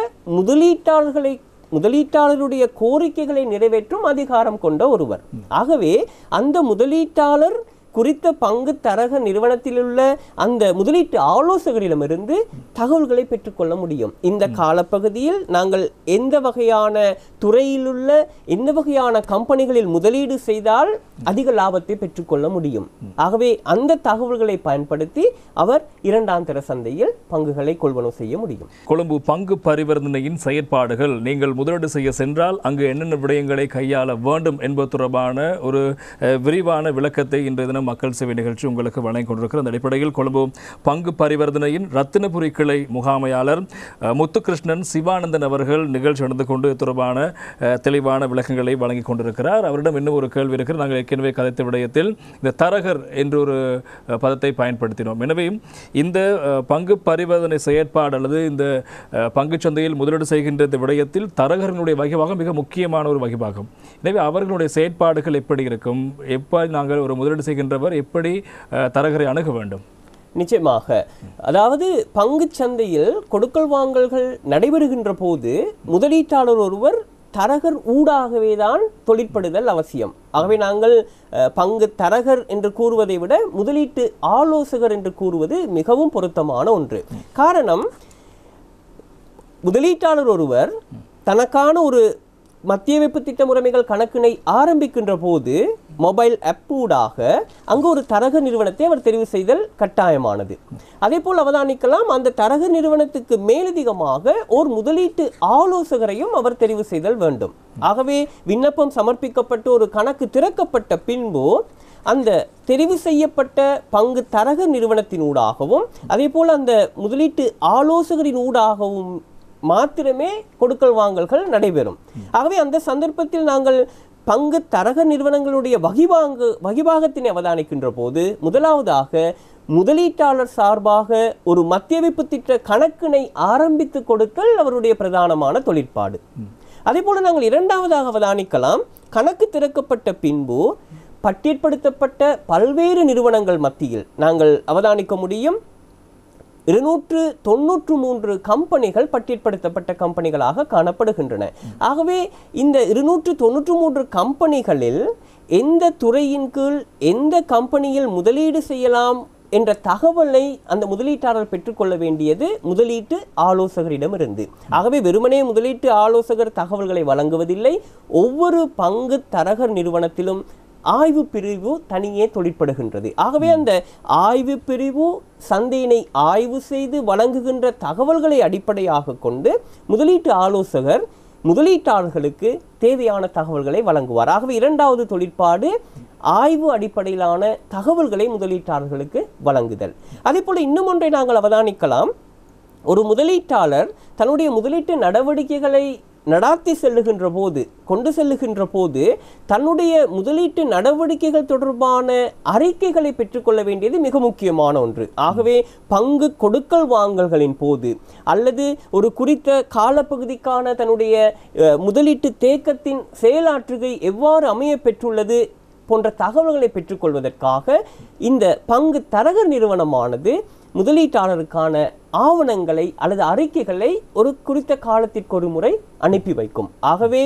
S2: முதலீட்டாளருடைய கோரிக்கைகளை நிறைவேற்றும் அதிகாரம் கொண்ட ஒருவர். ஆகவே அந்த முதலீட்டாளர் குறித்த பங்கு தரக நிறுவனத்திலுள்ள அந்த முதலீட்டு ஆலோசகரிடமிருந்து தகவல்களை பெற்றுக்கொள்ள முடியும். இந்த காலப்பகுதியில் நாங்கள் எந்த வகையான துறையிலுள்ள எந்த வகையான கம்பெனிகளில் முதலீடு செய்தால் அதிக லாபத்தை பெற்றுக்கொள்ள முடியும். ஆகவே அந்த தகவல்களை பயன்படுத்தி அவர் இரண்டாம் தர சந்தையில் பங்குகளை கொள்வனவு செய்ய முடியும்.
S1: கொழும்பு பங்கு பரிவர்த்தனையின் செயற்பாடுகள், நீங்கள் முதலீடு செய்ய சென்றால் அங்கு என்னென்ன விடயங்களை கையாள வேண்டும் என்பது தொடர்பான ஒரு விரிவான விளக்கத்தை இன்றைய தினம் மக்கள் சேவை நிகழ்ச்சி உங்களுக்கு வழங்கிக் கொண்டிருக்கிற அந்த அடிப்படையில் கொழும்பு பங்கு பரிவர்த்தனையின் ரத்தினபுரி கிளை முகாமையாளர் முத்துகிருஷ்ணன் சிவானந்தன் அவர்கள் நிகழ்ச்சி நடந்து கொண்டு தொடர்பான தெளிவான விளக்கங்களை வழங்கிக் கொண்டிருக்கிறார். அவரிடம் இன்னும் ஒரு கேள்வி இருக்கிறது. நாங்கள் ஏற்கனவே கதைத்த விடயத்தில் இந்த தரகர் என்ற ஒரு பதத்தை பயன்படுத்தினோம். எனவே இந்த பங்கு பரிவர்த்தனை செயற்பாடு அல்லது இந்த பங்கு சந்தையில் முதலீடு செய்கின்ற இந்த விடயத்தில் தரகர்களுடைய வகிபாகம் மிக முக்கியமான ஒரு வகிபாகம். எனவே அவர்களுடைய செயற்பாடுகள் எப்படி இருக்கும், எப்படி நாங்கள் ஒரு முதலீடு செய்கின்றவர் எப்படி தரகரை அணுக வேண்டும்?
S2: நிச்சயமாக, அதாவது பங்கு சந்தையில் கொடுக்கல் வாங்கல்கள் நடைபெறுகின்ற போது முதலீட்டாளர் ஒருவர் தரகர் ஊடாகவே தான் தொழிற்படுதல் அவசியம். ஆகவே நாங்கள் பங்கு தரகர் என்று கூறுவதை விட முதலீட்டு ஆலோசகர் என்று கூறுவது மிகவும் பொருத்தமான ஒன்று. காரணம், முதலீட்டாளர் ஒருவர் தனக்கான ஒரு மத்திய வைப்பு திட்ட முறைமைகள் கணக்கினை ஆரம்பிக்கின்ற போது மொபைல் ஆப் ஊடாக அங்கு ஒரு தரக நிறுவனத்தை அவர் தெரிவு செய்தல் கட்டாயமானது. அதே போல் அவதானிக்கலாம், அந்த தரக நிறுவனத்துக்கு மேலதிகமாக ஒரு முதலீட்டு ஆலோசகரையும் அவர் தெரிவு செய்தல் வேண்டும். ஆகவே விண்ணப்பம் சமர்ப்பிக்கப்பட்டு ஒரு கணக்கு திறக்கப்பட்ட பின்பு அந்த தெரிவு செய்யப்பட்ட பங்கு தரக நிறுவனத்தினூடாகவும் அதே போல் அந்த முதலீட்டு ஆலோசகரின் ஊடாகவும் மாத்திரமே கொடுக்கல் வாங்கல்கள் நடைபெறும். ஆகவே அந்த சந்தர்ப்பத்தில் நாங்கள் பங்கு தரக நிறுவனங்களுடைய வகிபாகத்தினை அவதானிக்கின்ற போது முதலாவதாக முதலீட்டாளர் சார்பாக ஒரு மத்திய வைப்பு திட்ட கணக்கினை ஆரம்பித்து கொடுத்தல் அவருடைய பிரதானமான தொழிற்பாடு. அதே போல நாங்கள் இரண்டாவதாக அவதானிக்கலாம், கணக்கு திறக்கப்பட்ட பின்பு பட்டியற்படுத்தப்பட்ட பல்வேறு நிறுவனங்கள் மத்தியில் நாங்கள் அவதானிக்க முடியும். 293 கம்பெனிகள் பட்டியல்படுத்தப்பட்ட கம்பெனிகளாக காணப்படுகின்றன. ஆகவே இந்த 293 கம்பெனிகளில் எந்த துறையின் கீழ் எந்த கம்பெனியில் முதலீடு செய்யலாம் என்ற தகவலை அந்த முதலீட்டாளர் பெற்றுக்கொள்ள வேண்டியது முதலீட்டு ஆலோசகரிடமிருந்து. ஆகவே வெறுமனே முதலீட்டு ஆலோசகர் தகவல்களை வழங்குவதில்லை. ஒவ்வொரு பங்கு தரகர் நிறுவனத்திலும் ஆய்வு பிரிவு தனியே தொழிற்படுகின்றது. ஆகவே அந்த ஆய்வு பிரிவு சந்தையினை ஆய்வு செய்து வழங்குகின்ற தகவல்களை அடிப்படையாக கொண்டு முதலீட்டு ஆலோசகர் முதலீட்டாளர்களுக்கு தேவையான தகவல்களை வழங்குவார். ஆகவே இரண்டாவது தொழிற்பாடு ஆய்வு அடிப்படையிலான தகவல்களை முதலீட்டாளர்களுக்கு வழங்குதல். அதே போல இன்னும் ஒன்றை நாங்கள் அவதானிக்கலாம். ஒரு முதலீட்டாளர் தன்னுடைய முதலீட்டு நடவடிக்கைகளை நடாத்தி செல்லுகின்ற போது கொண்டு செல்லுகின்ற போது தன்னுடைய முதலீட்டு நடவடிக்கைகள் தொடர்பான அறிக்கைகளை பெற்றுக்கொள்ள வேண்டியது மிக முக்கியமான ஒன்று. ஆகவே பங்கு கொடுக்கல் வாங்கல்களின் போது அல்லது ஒரு குறித்த காலப்பகுதிக்கான தன்னுடைய முதலீட்டு தேக்கத்தின் செயலாற்றுகை எவ்வாறு அமைய பெற்றுள்ளது போன்ற தகவல்களை பெற்றுக்கொள்வதற்காக இந்த பங்கு தரகர் நிறுவனமானது முதலீட்டாளருக்கான ஆவணங்களை அல்லது அறிக்கைகளை ஒரு குறித்த காலத்திற்கு ஒரு முறை அனுப்பி வைக்கும். ஆகவே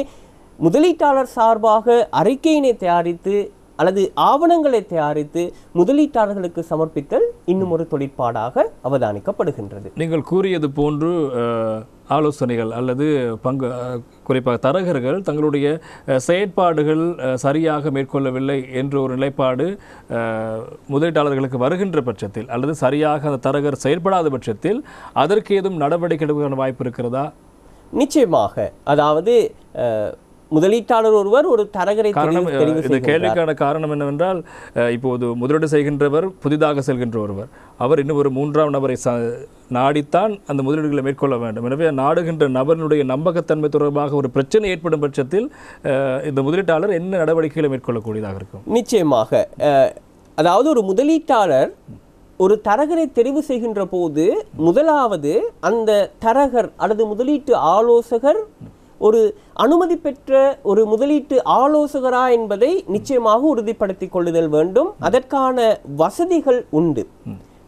S2: முதலீட்டாளர் சார்பாக அறிக்கையினை தயாரித்து அல்லது ஆவணங்களை தயாரித்து முதலீட்டாளர்களுக்கு சமர்ப்பித்தல் இன்னும் ஒரு தொழிற்பாடாக அவதானிக்கப்படுகின்றது.
S1: நீங்கள் கூறியது போன்று ஆலோசனைகள் அல்லது குறிப்பாக தரகர்கள் தங்களுடைய செயற்பாடுகள் சரியாக மேற்கொள்ளவில்லை என்ற ஒரு நிலைப்பாடு முதலீட்டாளர்களுக்கு வருகின்ற பட்சத்தில் அல்லது சரியாக அந்த தரகர் செயல்படாத பட்சத்தில் அதற்கு ஏதும் நடவடிக்கை எடுக்க வாய்ப்பு இருக்கிறதா?
S2: நிச்சயமாக. அதாவது முதலீட்டாளர் ஒருவர் ஒரு தரகரை
S1: இந்த கேள்விக்கான காரணம் என்னவென்றால், இப்போது முதலீடு செய்கின்றவர் புதிதாக செல்கின்ற ஒருவர், அவர் இன்னும் ஒரு மூன்றாம் நபரை நாடித்தான் அந்த முதலீடுகளை மேற்கொள்ள வேண்டும். எனவே நாடுகின்ற நபர்களுடைய நம்பகத்தன்மை தொடர்பாக ஒரு பிரச்சனை ஏற்படும் பட்சத்தில் இந்த முதலீட்டாளர் என்ன நடவடிக்கைகளை மேற்கொள்ளக்கூடியதாக இருக்கும்?
S2: நிச்சயமாக. அதாவது ஒரு முதலீட்டாளர் ஒரு தரகரை தெரிவு செய்கின்ற போது முதலாவது அந்த தரகர் அல்லது முதலீட்டு ஆலோசகர் ஒரு அனுமதி பெற்ற ஒரு முதலீட்டு ஆலோசகரா என்பதை நிச்சயமாக உறுதிப்படுத்திக் கொள்ளுதல் வேண்டும். அதற்கான வசதிகள் உண்டு.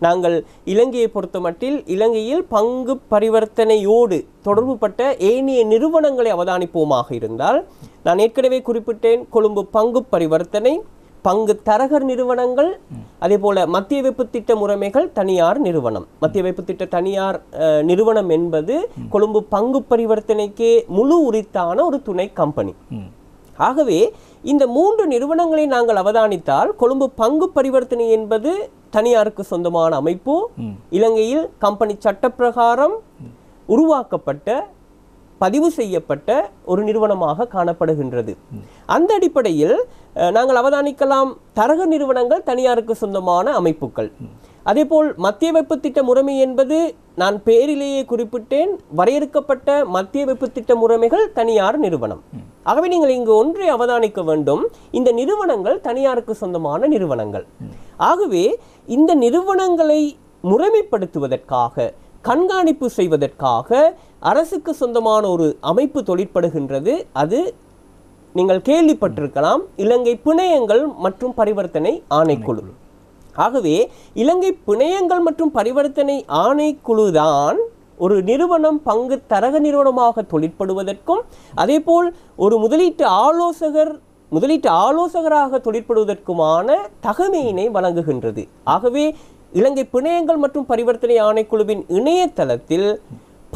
S2: நாங்கள் இலங்கையை பொறுத்தமட்டில் இலங்கையில் பங்கு பரிவர்த்தனையோடு தொடர்புபட்ட ஏனைய நிறுவனங்களை அவதானிப்போமாக இருந்தால், நான் ஏற்கனவே குறிப்பிட்டேன், கொழும்பு பங்கு பரிவர்த்தனை, பங்கு தரகர் நிறுவனங்கள், அதே போல மத்திய வைப்பு திட்ட முறைமைகள் தனியார் நிறுவனம். மத்திய வைப்பு திட்ட தனியார் நிறுவனம் என்பது கொழும்பு பங்கு பரிவர்த்தனைக்கே முழு உரித்தான ஒரு துணை கம்பெனி. ஆகவே இந்த மூன்று நிறுவனங்களை நாங்கள் அவதானித்தால், கொழும்பு பங்கு பரிவர்த்தனை என்பது தனியாருக்கு சொந்தமான அமைப்பு, இலங்கையில் கம்பெனி சட்டப்பிரகாரம் உருவாக்கப்பட்ட பதிவு செய்யப்பட்ட ஒரு நிறுவனமாக காணப்படுகின்றது. அந்த அடிப்படையில் நாங்கள் அவதானிக்கலாம், தரகர் நிறுவனங்கள் தனியாருக்கு சொந்தமான அமைப்புகள். அதேபோல் மத்திய வைப்பு திட்ட முறைமை என்பது நான் பேரிலேயே குறிப்பிட்டேன், வரையறுக்கப்பட்ட மத்திய வைப்பு திட்ட முறைமைகள் தனியார் நிறுவனம். ஆகவே நீங்கள் இங்கு ஒன்றை அவதானிக்க வேண்டும், இந்த நிறுவனங்கள் தனியாருக்கு சொந்தமான நிறுவனங்கள். ஆகவே இந்த நிறுவனங்களை முறைமைப்படுத்துவதற்காக, கண்காணிப்பு செய்வதற்காக அரசுக்கு சொந்தமான ஒரு அமைப்பு தொழிற்படுகின்றது. அது நீங்கள் கேள்விப்பட்டிருக்கலாம், இலங்கை பிணையங்கள் மற்றும் பரிவர்த்தனை ஆணைக்குழு. ஆகவே இலங்கை பிணையங்கள் மற்றும் பரிவர்த்தனை ஆணைக்குழு தான் ஒரு நிறுவனம் பங்கு தரக நிறுவனமாக தொழிற்படுவதற்கும், அதேபோல் ஒரு முதலீட்டு ஆலோசகராக தொழிற்படுவதற்குமான தகமையினை வழங்குகின்றது. ஆகவே இலங்கை பிணையங்கள் மற்றும் பரிவர்த்தனை ஆணைக்குழுவின் இணையதளத்தில்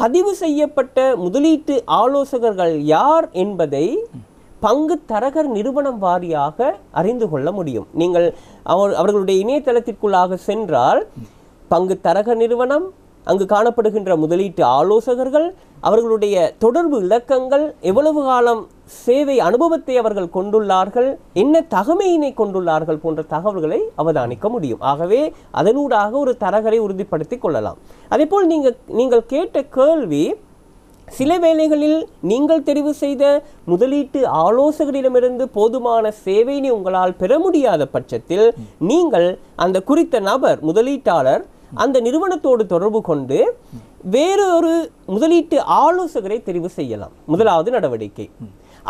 S2: பதிவு செய்யப்பட்ட முதலீட்டு ஆலோசகர்கள் யார் என்பதை பங்கு தரகர் நிறுவனம் வாரியாக அறிந்து கொள்ள முடியும். நீங்கள் அவர்களுடைய இணையதளத்திற்குள்ளாக சென்றால் பங்கு தரகர் நிறுவனம், அங்கு காணப்படுகின்ற முதலீட்டு ஆலோசகர்கள், அவர்களுடைய தொடர்பு இலக்கங்கள், எவ்வளவு காலம் சேவை அனுபவத்தை அவர்கள் கொண்டுள்ளார்கள், என்ன தகமையினை கொண்டுள்ளார்கள் போன்ற தகவல்களை அவதானிக்க முடியும். ஆகவே அதனூடாக ஒரு தரகரை உறுதிப்படுத்திக் கொள்ளலாம். அதேபோல் நீங்கள் கேட்ட கேள்வி, சில வேளைகளில் நீங்கள் தெரிவு செய்த முதலீட்டு ஆலோசகரிடமிருந்து போதுமான சேவையினை உங்களால் பெற முடியாத பட்சத்தில் நீங்கள் அந்த குறித்த நபர் முதலீட்டாளர் அந்த நிறுவனத்தோடு தொடர்பு கொண்டு வேறொரு முதலீட்டு ஆலோசகரை தெரிவு செய்யலாம். முதலாவது நடவடிக்கை.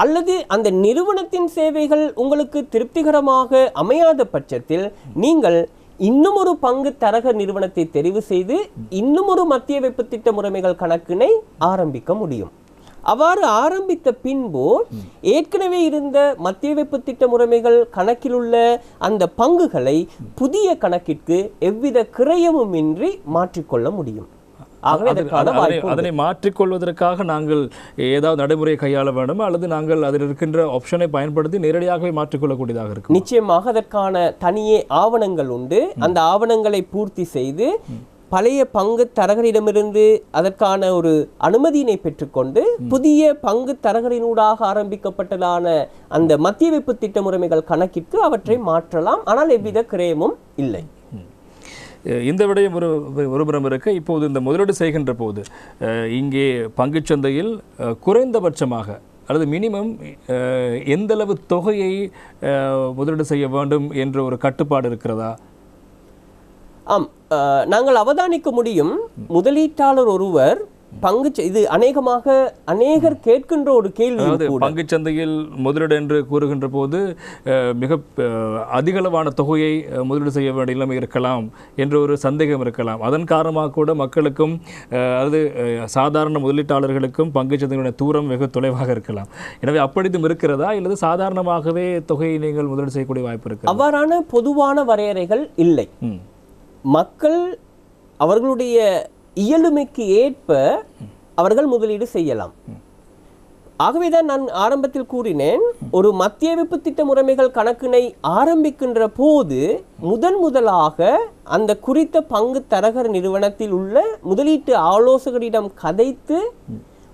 S2: அல்லது அந்த நிறுவனத்தின் சேவைகள் உங்களுக்கு திருப்திகரமாக அமையாத பட்சத்தில் நீங்கள் இன்னும் ஒரு பங்கு தரகர் நிறுவனத்தை தெரிவு செய்து இன்னும் ஒரு மத்திய வைப்பு திட்ட முறைமைகள் கணக்கினை ஆரம்பிக்க முடியும். அவ்வாறு ஆரம்பித்த பின்பு ஏற்கனவே இருந்த மத்திய வைப்பு திட்ட முறைமைகள் கணக்கில் உள்ள அந்த பங்குகளை புதிய கணக்கிற்கு எவ்வித கிரயமும் இன்றி மாற்றிக்கொள்ள முடியும்.
S1: அதனை மாற்றிக்கொள்வதற்காக நாங்கள் ஏதாவது நடைமுறையை கையாள வேண்டும் அல்லது நாங்கள் அதில் இருக்கின்ற ஆப்ஷனை பயன்படுத்தி நேரடியாகவே மாற்றிக்கொள்ளக்கூடியதாக இருக்கும்.
S2: நிச்சயமாக அதற்கான தனியே ஆவணங்கள் உண்டு. அந்த ஆவணங்களை பூர்த்தி செய்து பழைய பங்கு தரகரிடமிருந்து அதற்கான ஒரு அனுமதியினை பெற்றுக்கொண்டு புதிய பங்கு தரகரினூடாக ஆரம்பிக்கப்பட்டதான அந்த மத்திய வைப்பு திட்ட முறைமைகள் கணக்கிற்கு அவற்றை மாற்றலாம். ஆனால் எவ்வித கிரயமும் இல்லை.
S1: இந்த விடயம் ஒருபுறம் இருக்க, இப்போது இந்த முதலீடு செய்கின்ற போது இங்கே பங்குச்சந்தையில் குறைந்தபட்சமாக அல்லது மினிமம் எந்தளவு தொகையை முதலீடு செய்ய வேண்டும் என்ற ஒரு கட்டுப்பாடு இருக்கிறதா?
S2: ஆம், நாங்கள் அவதானிக்க முடியும். முதலீட்டாளர் ஒருவர் இது அநேகர் கேட்கின்ற ஒரு கேள்வி.
S1: பங்குச்சந்தையில் முதலீடு என்று கூறுகின்ற போது மிக அதிகளவான தொகையை முதலீடு செய்ய வேண்டிய நிலைமை இருக்கலாம் என்ற ஒரு சந்தேகம் இருக்கலாம். அதன் காரணமாக கூட மக்களுக்கும் அல்லது சாதாரண முதலீட்டாளர்களுக்கும் பங்குச்சந்தைகளுடைய தூரம் வெகு தொலைவாக இருக்கலாம். எனவே அப்படியும் இருக்கிறதா அல்லது சாதாரணமாகவே தொகையை நீங்கள் முதலீடு செய்யக்கூடிய வாய்ப்பு இருக்கு?
S2: அவ்வாறான பொதுவான வரையறைகள் இல்லை. மக்கள் அவர்களுடைய இயலுமைக்கு ஏற்ப அவர்கள் முதலீடு செய்யலாம். ஆகவேதான் நான் ஆரம்பத்தில் கூறினேன், ஒரு மத்திய வைப்பு திட்ட முறைமைகள் கணக்கினை ஆரம்பிக்கின்ற போது முதலாக அந்த குறித்த பங்கு தரகர் நிறுவனத்தில் உள்ள முதலீட்டு ஆலோசகரிடம் கதைத்து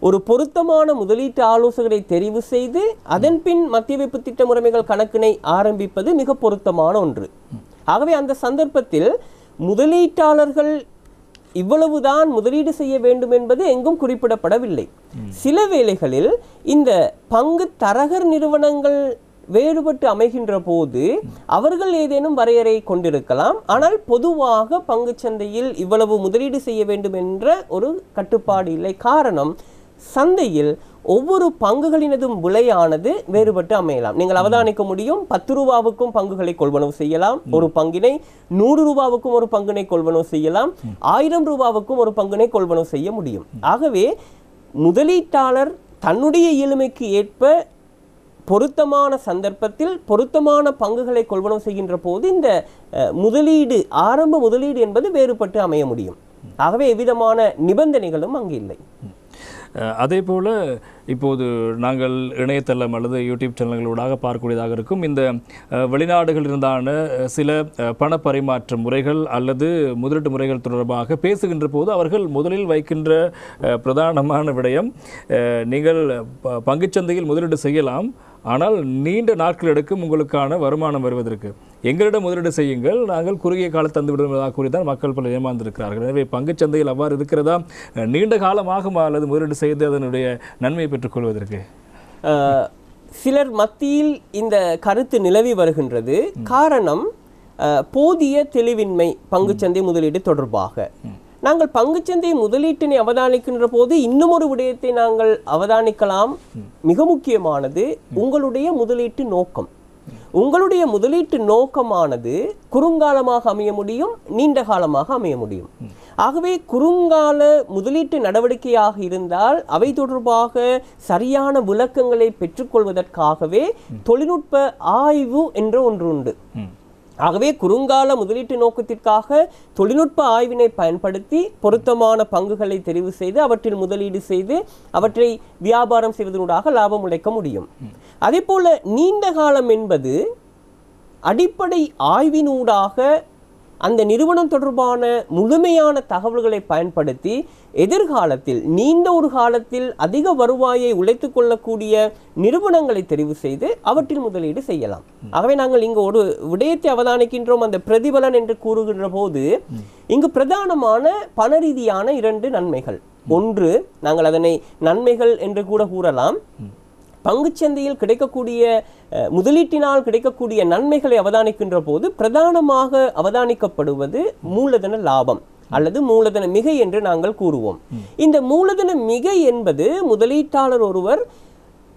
S2: ஒரு பொருத்தமான முதலீட்டு ஆலோசகரை தெரிவு செய்து அதன் பின் மத்திய வைப்பு திட்ட முறைமைகள் கணக்கினை ஆரம்பிப்பது மிக பொருத்தமான ஒன்று. ஆகவே அந்த சந்தர்ப்பத்தில் முதலீட்டாளர்கள் இவ்வளவுதான் முதலீடு செய்ய வேண்டும் என்பது எங்கும் குறிப்பிடப்படவில்லை. சில வேளைகளில் இந்த பங்கு தரகர் நிறுவனங்கள் வேறுபட்டு அமைகின்ற போது அவர்கள் ஏதேனும் வரையறை கொண்டிருக்கலாம். ஆனால் பொதுவாக பங்கு சந்தையில் இவ்வளவு முதலீடு செய்ய வேண்டும் என்ற ஒரு கட்டுப்பாடு இல்லை. காரணம், சந்தையில் ஒவ்வொரு பங்குகளினதும் விலையானது வேறுபட்டு அமையலாம். நீங்கள் அவதானிக்க முடியும், 10 ரூபாவுக்கும் பங்குகளை கொள்வனவு செய்யலாம், ஒரு பங்கினை 100 ரூபாவுக்கும் ஒரு பங்கினை கொள்வனவு செய்யலாம், 1000 ரூபாவுக்கும் ஒரு பங்கினை கொள்வனவு செய்ய முடியும். ஆகவே முதலீட்டாளர் தன்னுடைய இயலுமைக்கு ஏற்ப பொருத்தமான சந்தர்ப்பத்தில் பொருத்தமான பங்குகளை கொள்வனவு செய்கின்ற போது இந்த ஆரம்ப முதலீடு என்பது வேறுபட்டு அமைய முடியும். ஆகவே எவ்விதமான நிபந்தனைகளும் அங்கு இல்லை.
S1: அதே போல் இப்போது நாங்கள் இணையதளம் அல்லது யூடியூப் சேனல்களூடாக பார்க்கக்கூடியதாக இருக்கும். இந்த வெளிநாடுகளிலிருந்தான சில பண பரிமாற்ற முறைகள் அல்லது முதலீட்டு முறைகள் தொடர்பாக பேசுகின்ற போது அவர்கள் முதலில் வைக்கின்ற பிரதானமான விடயம், நீங்கள் பங்குச்சந்தையில் முதலீடு செய்யலாம், ஆனால் நீண்ட நாட்கள் எடுக்கும் உங்களுக்கான வருமானம் வருவதற்கு. எங்களிடம் முதலீடு செய்யுங்கள், நாங்கள் குறுகிய காலம் தந்து விடுவதாக கூறிதான் மக்கள் பல ஏமாந்திருக்கிறார்கள். எனவே பங்குச்சந்தையில் அவ்வாறு இருக்கிறதா? நீண்ட காலமாகுமா அல்லது முதலீடு செய்து அதனுடைய நன்மையை பெற்றுக்கொள்வதற்கு?
S2: சிலர் மத்தியில் இந்த கருத்து நிலவி வருகின்றது. காரணம், போதிய தெளிவின்மை பங்குச்சந்தை முதலீடு தொடர்பாக. நாங்கள் பங்குச்சந்தை முதலீட்டினை அவதானிக்கின்ற போது இன்னும் ஒரு விடயத்தை நாங்கள் அவதானிக்கலாம். மிக முக்கியமானது உங்களுடைய முதலீட்டு நோக்கம். உங்களுடைய முதலீட்டு நோக்கமானது குறுங்காலமாக அமைய முடியும், நீண்ட காலமாக அமைய முடியும். ஆகவே குறுங்கால முதலீட்டு நடவடிக்கையாக இருந்தால் அவை தொடர்பாக சரியான விளக்கங்களை பெற்றுக்கொள்வதற்காகவே தொழில்நுட்ப ஆய்வு என்ற ஒன்று உண்டு. ஆகவே குறுங்கால முதலீட்டு நோக்கத்திற்காக தொழில்நுட்ப ஆய்வினை பயன்படுத்தி பொருத்தமான பங்குகளை தெரிவு செய்து அவற்றில் முதலீடு செய்து அவற்றை வியாபாரம் செய்வதனூடாக லாபம் உழைக்க முடியும். அதே போல நீண்ட காலம் என்பது அடிப்படை ஆய்வினூடாக அந்த நிறுவனம் தொடர்பான முழுமையான தகவல்களை பயன்படுத்தி எதிர்காலத்தில் நீண்ட ஒரு காலத்தில் அதிக வருவாயை உழைத்துக் கொள்ளக்கூடிய நிறுவனங்களை தெரிவு செய்து அவற்றில் முதலீடு செய்யலாம். ஆகவே நாங்கள் இங்கு ஒரு விடயத்தை அவதானிக்கின்றோம். அந்த பிரதிபலன் என்று கூறுகின்ற போது இங்கு பிரதானமான பண ரீதியான 2 நன்மைகள். ஒன்று, நாங்கள் அதனை நன்மைகள் என்று கூட கூறலாம். பங்குச்சந்தையில் கிடைக்கக்கூடிய முதலீட்டினால் கிடைக்கக்கூடிய நன்மைகளை அவதானிக்கின்ற போது பிரதானமாக அவதானிக்கப்படுவது மூலதன லாபம் அல்லது மூலதன மிகை என்று நாங்கள் கூறுவோம். இந்த மூலதன மிகை என்பது முதலீட்டாளர் ஒருவர்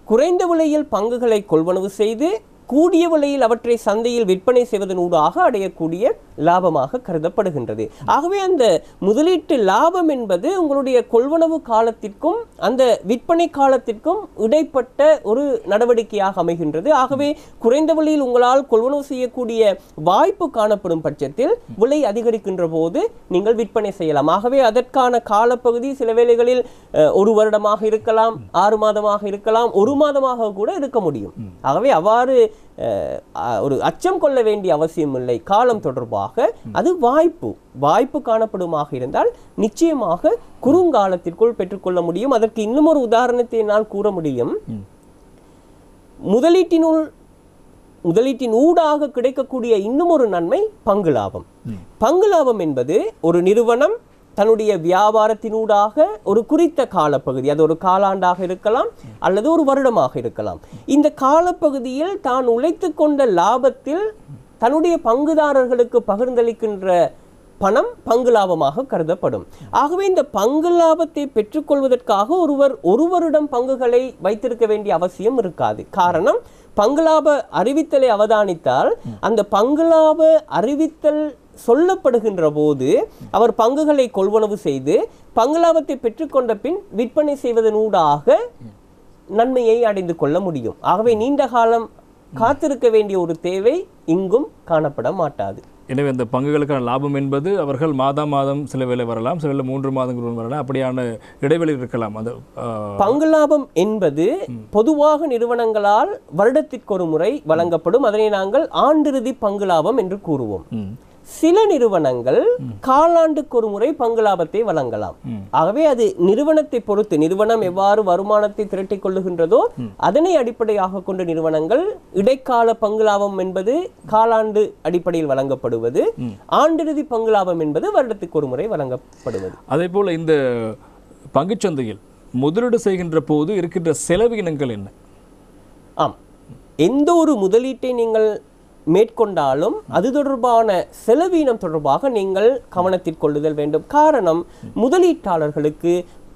S2: குறைந்த விலையில் பங்குகளை கொள்வனவு செய்து கூடிய விலையில் அவற்றை சந்தையில் விற்பனை செய்வதனூடாக அடையக்கூடிய லாபமாக கருதப்படுகின்றது. ஆகவே அந்த முதலீட்டு லாபம் என்பது உங்களுடைய கொள்வனவு காலத்திற்கும் அந்த விற்பனை காலத்திற்கும் இடைப்பட்ட ஒரு நடவடிக்கையாக அமைகின்றது. ஆகவே குறைந்த விலையில் உங்களால் கொள்வனவு செய்யக்கூடிய வாய்ப்பு காணப்படும் பட்சத்தில் விலை அதிகரிக்கின்ற போது நீங்கள் விற்பனை செய்யலாம். ஆகவே அதற்கான காலப்பகுதி சில வேளைகளில் 1 வருடமாக இருக்கலாம், 6 மாதமாக இருக்கலாம், 1 மாதமாக கூட இருக்க முடியும். ஆகவே அவ்வாறு ஒரு அச்சம் கொள்ள வேண்டிய அவசியம் இல்லை. காலம் தொடர்பாக அது வாய்ப்பு காணப்படுமாக இருந்தால் நிச்சயமாக குறுங்காலத்திற்குள் பெற்றுக்கொள்ள முடியும். அதற்கு இன்னும் ஒரு உதாரணத்தை என்னால் கூற முடியும். முதலீட்டின் ஊடாக கிடைக்கக்கூடிய இன்னும் ஒரு நன்மை பங்கு லாபம். பங்கு லாபம் என்பது ஒரு நிறுவனம் தன்னுடைய வியாபாரத்தினூடாக ஒரு குறித்த காலப்பகுதி, அது ஒரு காலாண்டாக இருக்கலாம் அல்லது ஒரு வருடமாக இருக்கலாம், இந்த காலப்பகுதியில் தான் உழைத்து கொண்ட லாபத்தில் தன்னுடைய பங்குதாரர்களுக்கு பகிர்ந்தளிக்கின்ற பணம் பங்கு லாபமாக கருதப்படும். ஆகவே இந்த பங்கு லாபத்தை பெற்றுக்கொள்வதற்காக ஒருவர் 1 வருடம் பங்குகளை வைத்திருக்க வேண்டிய அவசியம் இருக்காது. காரணம், பங்குலாப அறிவித்தலை அவதானித்தால் அந்த பங்குலாப அறிவித்தல் சொல்லப்படுகின்ற போது அவர் பங்குகளை கொள்வனவு செய்து பங்கு லாபத்தை பெற்றுக்கொண்ட பின் விற்பனை செய்வதனூடாக நன்மையை அடைந்து கொள்ள முடியும். ஆகவே நீண்ட காலம் காத்திருக்க வேண்டிய ஒரு தேவை இங்கும் காணப்பட மாட்டாது.
S1: எனவே அந்த பங்குகளுக்கான லாபம் என்பது அவர்கள் மாதம் சில வேளை வரலாம், சில வேளை 3 மாதங்கள் வரலாம், அப்படியான இடைவெளி இருக்கலாம். அந்த
S2: பங்கு லாபம் என்பது பொதுவாக நிறுவனங்களால் வருடத்திற்கு ஒரு முறை வழங்கப்படும். அதனை நாங்கள் ஆண்டிறுதி பங்கு லாபம் என்று கூறுவோம். சில நிறுவனங்கள் காலாண்டுக்கு ஒரு முறை பங்கு லாபத்தை வழங்கலாம். ஆகவே அது நிறுவனத்தை பொறுத்து, நிறுவனம் எவ்வாறு வருமானத்தை திரட்டிக் கொள்ளுகின்றதோ அதனை அடிப்படையாக கொண்ட நிறுவனங்கள் இடைக்கால பங்கு லாபம் என்பது காலாண்டு அடிப்படையில் வழங்கப்படுவது, ஆண்டிறுதி பங்கு லாபம் என்பது வருடத்துக்கு ஒரு முறை வழங்கப்படுவது.
S1: அதே போல இந்த பங்குச்சந்தையில் முதலீடு செய்கின்ற போது இருக்கின்ற செலவினங்கள் என்ன?
S2: ஆம், எந்த ஒரு முதலீட்டை நீங்கள் மேற்கொண்டாலும் அது தொடர்பான செலவீனம் தொடர்பாக நீங்கள் கவனத்தில் கொள்ளுதல் வேண்டும். காரணம், முதலீட்டாளர்களுக்கு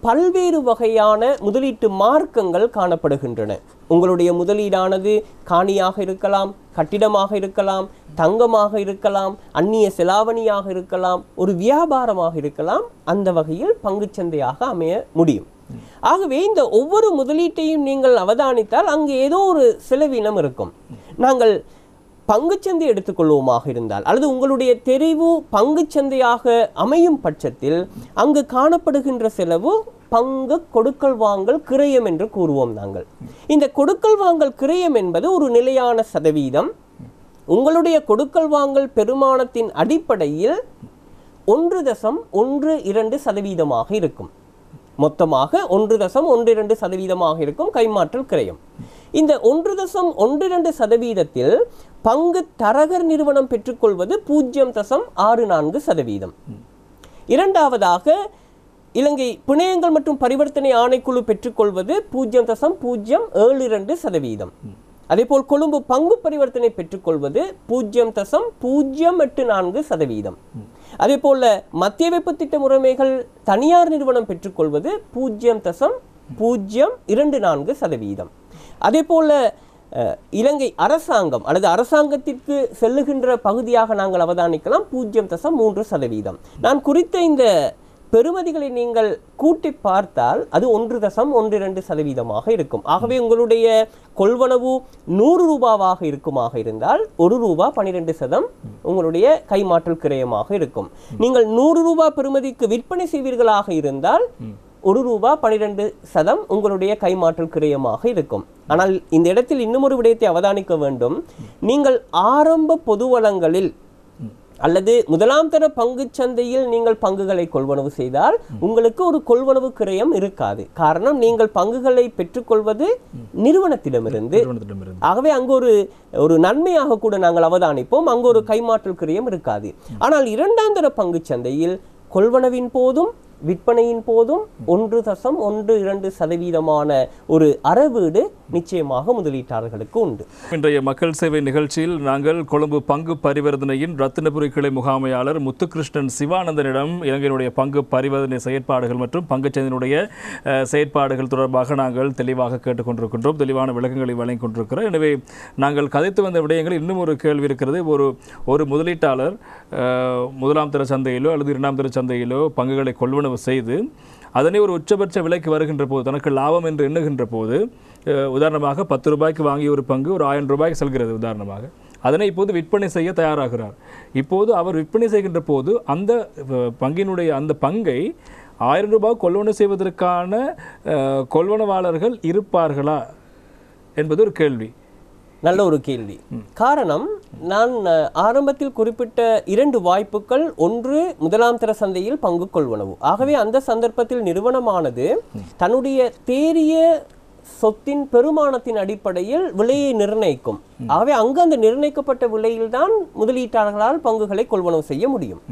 S2: பல்வேறு வகையான முதலீட்டு மார்க்கங்கள் காணப்படுகின்றன. உங்களுடைய முதலீடானது காணியாக இருக்கலாம், கட்டிடமாக இருக்கலாம், தங்கமாக இருக்கலாம், அந்நிய செலாவணியாக இருக்கலாம், ஒரு வியாபாரமாக இருக்கலாம். அந்த வகையில் பங்குச்சந்தையாக அமைய முடியும். ஆகவே இந்த ஒவ்வொரு முதலீட்டையும் நீங்கள் அவதானித்தால் அங்கு ஏதோ ஒரு செலவீனம் இருக்கும். நாங்கள் பங்குச்சந்தை எடுத்துக்கொள்வோமாக இருந்தால் அல்லது உங்களுடைய தெரிவு பங்குச்சந்தையாக அமையும் பட்சத்தில் அங்கு காணப்படுகின்ற செலவு பங்கு கொடுக்கல் வாங்கல் கிரயம் என்று கூறுவோம் நாங்கள். இந்த கொடுக்கல் வாங்கல் கிரயம் என்பது ஒரு நிலையான சதவீதம். உங்களுடைய கொடுக்கல் வாங்கல் பெருமானத்தின் அடிப்படையில் 1.12% இருக்கும். மொத்தமாக 1.12% இருக்கும் கைமாற்றல் கிரயம். இந்த 1.12% பங்கு தரகர் நிறுவனம் பெற்றுக்கொள்வது 0.64%. இரண்டாவதாக இலங்கை பிணையங்கள் மற்றும் பரிவர்த்தனை ஆணைக்குழு பெற்றுக்கொள்வது 0.072%. அதேபோல் கொழும்பு பங்கு பரிவர்த்தனை பெற்றுக்கொள்வது 0.084%. அதே போல மத்திய வெப்ப திட்ட முறைமைகள் தனியார் நிறுவனம் பெற்றுக்கொள்வது 0.024%. அதே போல இலங்கை அரசாங்கம் அல்லது அரசாங்கத்திற்கு செல்லுகின்ற பகுதியாக நாங்கள் அவதானிக்கலாம் 0.3%. நான் குறித்த இந்த பெறுமதிகளை நீங்கள் கூட்டி பார்த்தால் அது 1.12% இருக்கும். ஆகவே உங்களுடைய கொள்வனவு 100 ரூபாவாக இருக்குமாக இருந்தால் 1 ரூபாய் 12% உங்களுடைய கைமாற்றல் கிரயமாக இருக்கும். நீங்கள் 100 ரூபாய் பெறுமதிக்கு விற்பனை செய்வீர்களாக இருந்தால் 1 ரூபாய் 12% உங்களுடைய கைமாற்றல் கிரயமாக இருக்கும். ஆனால் இந்த இடத்தில் இன்னும் ஒரு விடயத்தை அவதானிக்க வேண்டும். நீங்கள் ஆரம்ப பொதுவளங்களில் அல்லது முதலாம் தர பங்கு சந்தையில் நீங்கள் பங்குகளை கொள்வனவு செய்தால் உங்களுக்கு ஒரு கொள்வனவு கிரயம் இருக்காது. காரணம், நீங்கள் பங்குகளை பெற்றுக்கொள்வது நிறுவனத்திடமிருந்து. ஆகவே அங்கு ஒரு நன்மையாக கூட நாங்கள் அவதானிப்போம், அங்கு ஒரு கைமாற்றல் கிரயம் இருக்காது. ஆனால் இரண்டாம் தர பங்கு சந்தையில் கொள்வனவின் போதும் விற்பனையின் போதும் 1.12% ஒரு அறவீடு நிச்சயமாக முதலீட்டாளர்களுக்கு உண்டு.
S1: இன்றைய மக்கள் சேவை நிகழ்ச்சியில் நாங்கள் கொழும்பு பங்கு பரிவர்த்தனையின் ரத்தினபுரி கிளை முகாமையாளர் முத்துகிருஷ்ணன் சிவானந்தனிடம் இலங்கையினுடைய பங்கு பரிவர்த்தனை செயற்பாடுகள் மற்றும் பங்குச்சந்தையினுடைய செயற்பாடுகள் தொடர்பாக நாங்கள் தெளிவாக கேட்டுக்கொண்டிருக்கின்றோம், தெளிவான விளக்கங்களை வழங்கிக் கொண்டிருக்கிறோம். எனவே நாங்கள் கதைத்து வந்த விடயங்களில் இன்னும் ஒரு கேள்வி இருக்கிறது. ஒரு முதலீட்டாளர் முதலாம் தர சந்தையிலோ அல்லது இரண்டாம் தர சந்தையிலோ பங்குகளை கொள்வனவு செய்து அதனை ஒரு உச்சபட்ச விலைக்கு வருகின்ற போது, தனக்கு லாபம் என்று எண்ணுகின்ற போது, உதாரணமாக 10 ரூபாய்க்கு வாங்கிய ஒரு பங்கு ஒரு 1000 ரூபாய்க்கு செல்கிறது உதாரணமாக, அதனை இப்போது விற்பனை செய்ய தயாராகிறார். இப்போது அவர் விற்பனை செய்கின்ற போது அந்த பங்கினுடைய அந்த பங்கை 1000 ரூபாய் கொள்வனவு செய்வதற்கான கொள்வனவாளர்கள் இருப்பார்களா என்பது ஒரு கேள்வி.
S2: நல்ல ஒரு கேள்வி. காரணம், நான் ஆரம்பத்தில் குறிப்பிட்ட 2 வாய்ப்புகள். ஒன்று, முதலாம் தர சந்தையில் பங்கு கொள்வனவு. ஆகவே அந்த சந்தர்ப்பத்தில் நிறுவனமானது தன்னுடைய தேறிய சொத்தின் பெருமானத்தின் அடிப்படையில் விலையை நிர்ணயிக்கும். ஆகவே அங்கு அந்த நிர்ணயிக்கப்பட்ட விலையில்தான் முதலீட்டாளர்களால் பங்குகளை கொள்வனவு செய்ய முடியும்.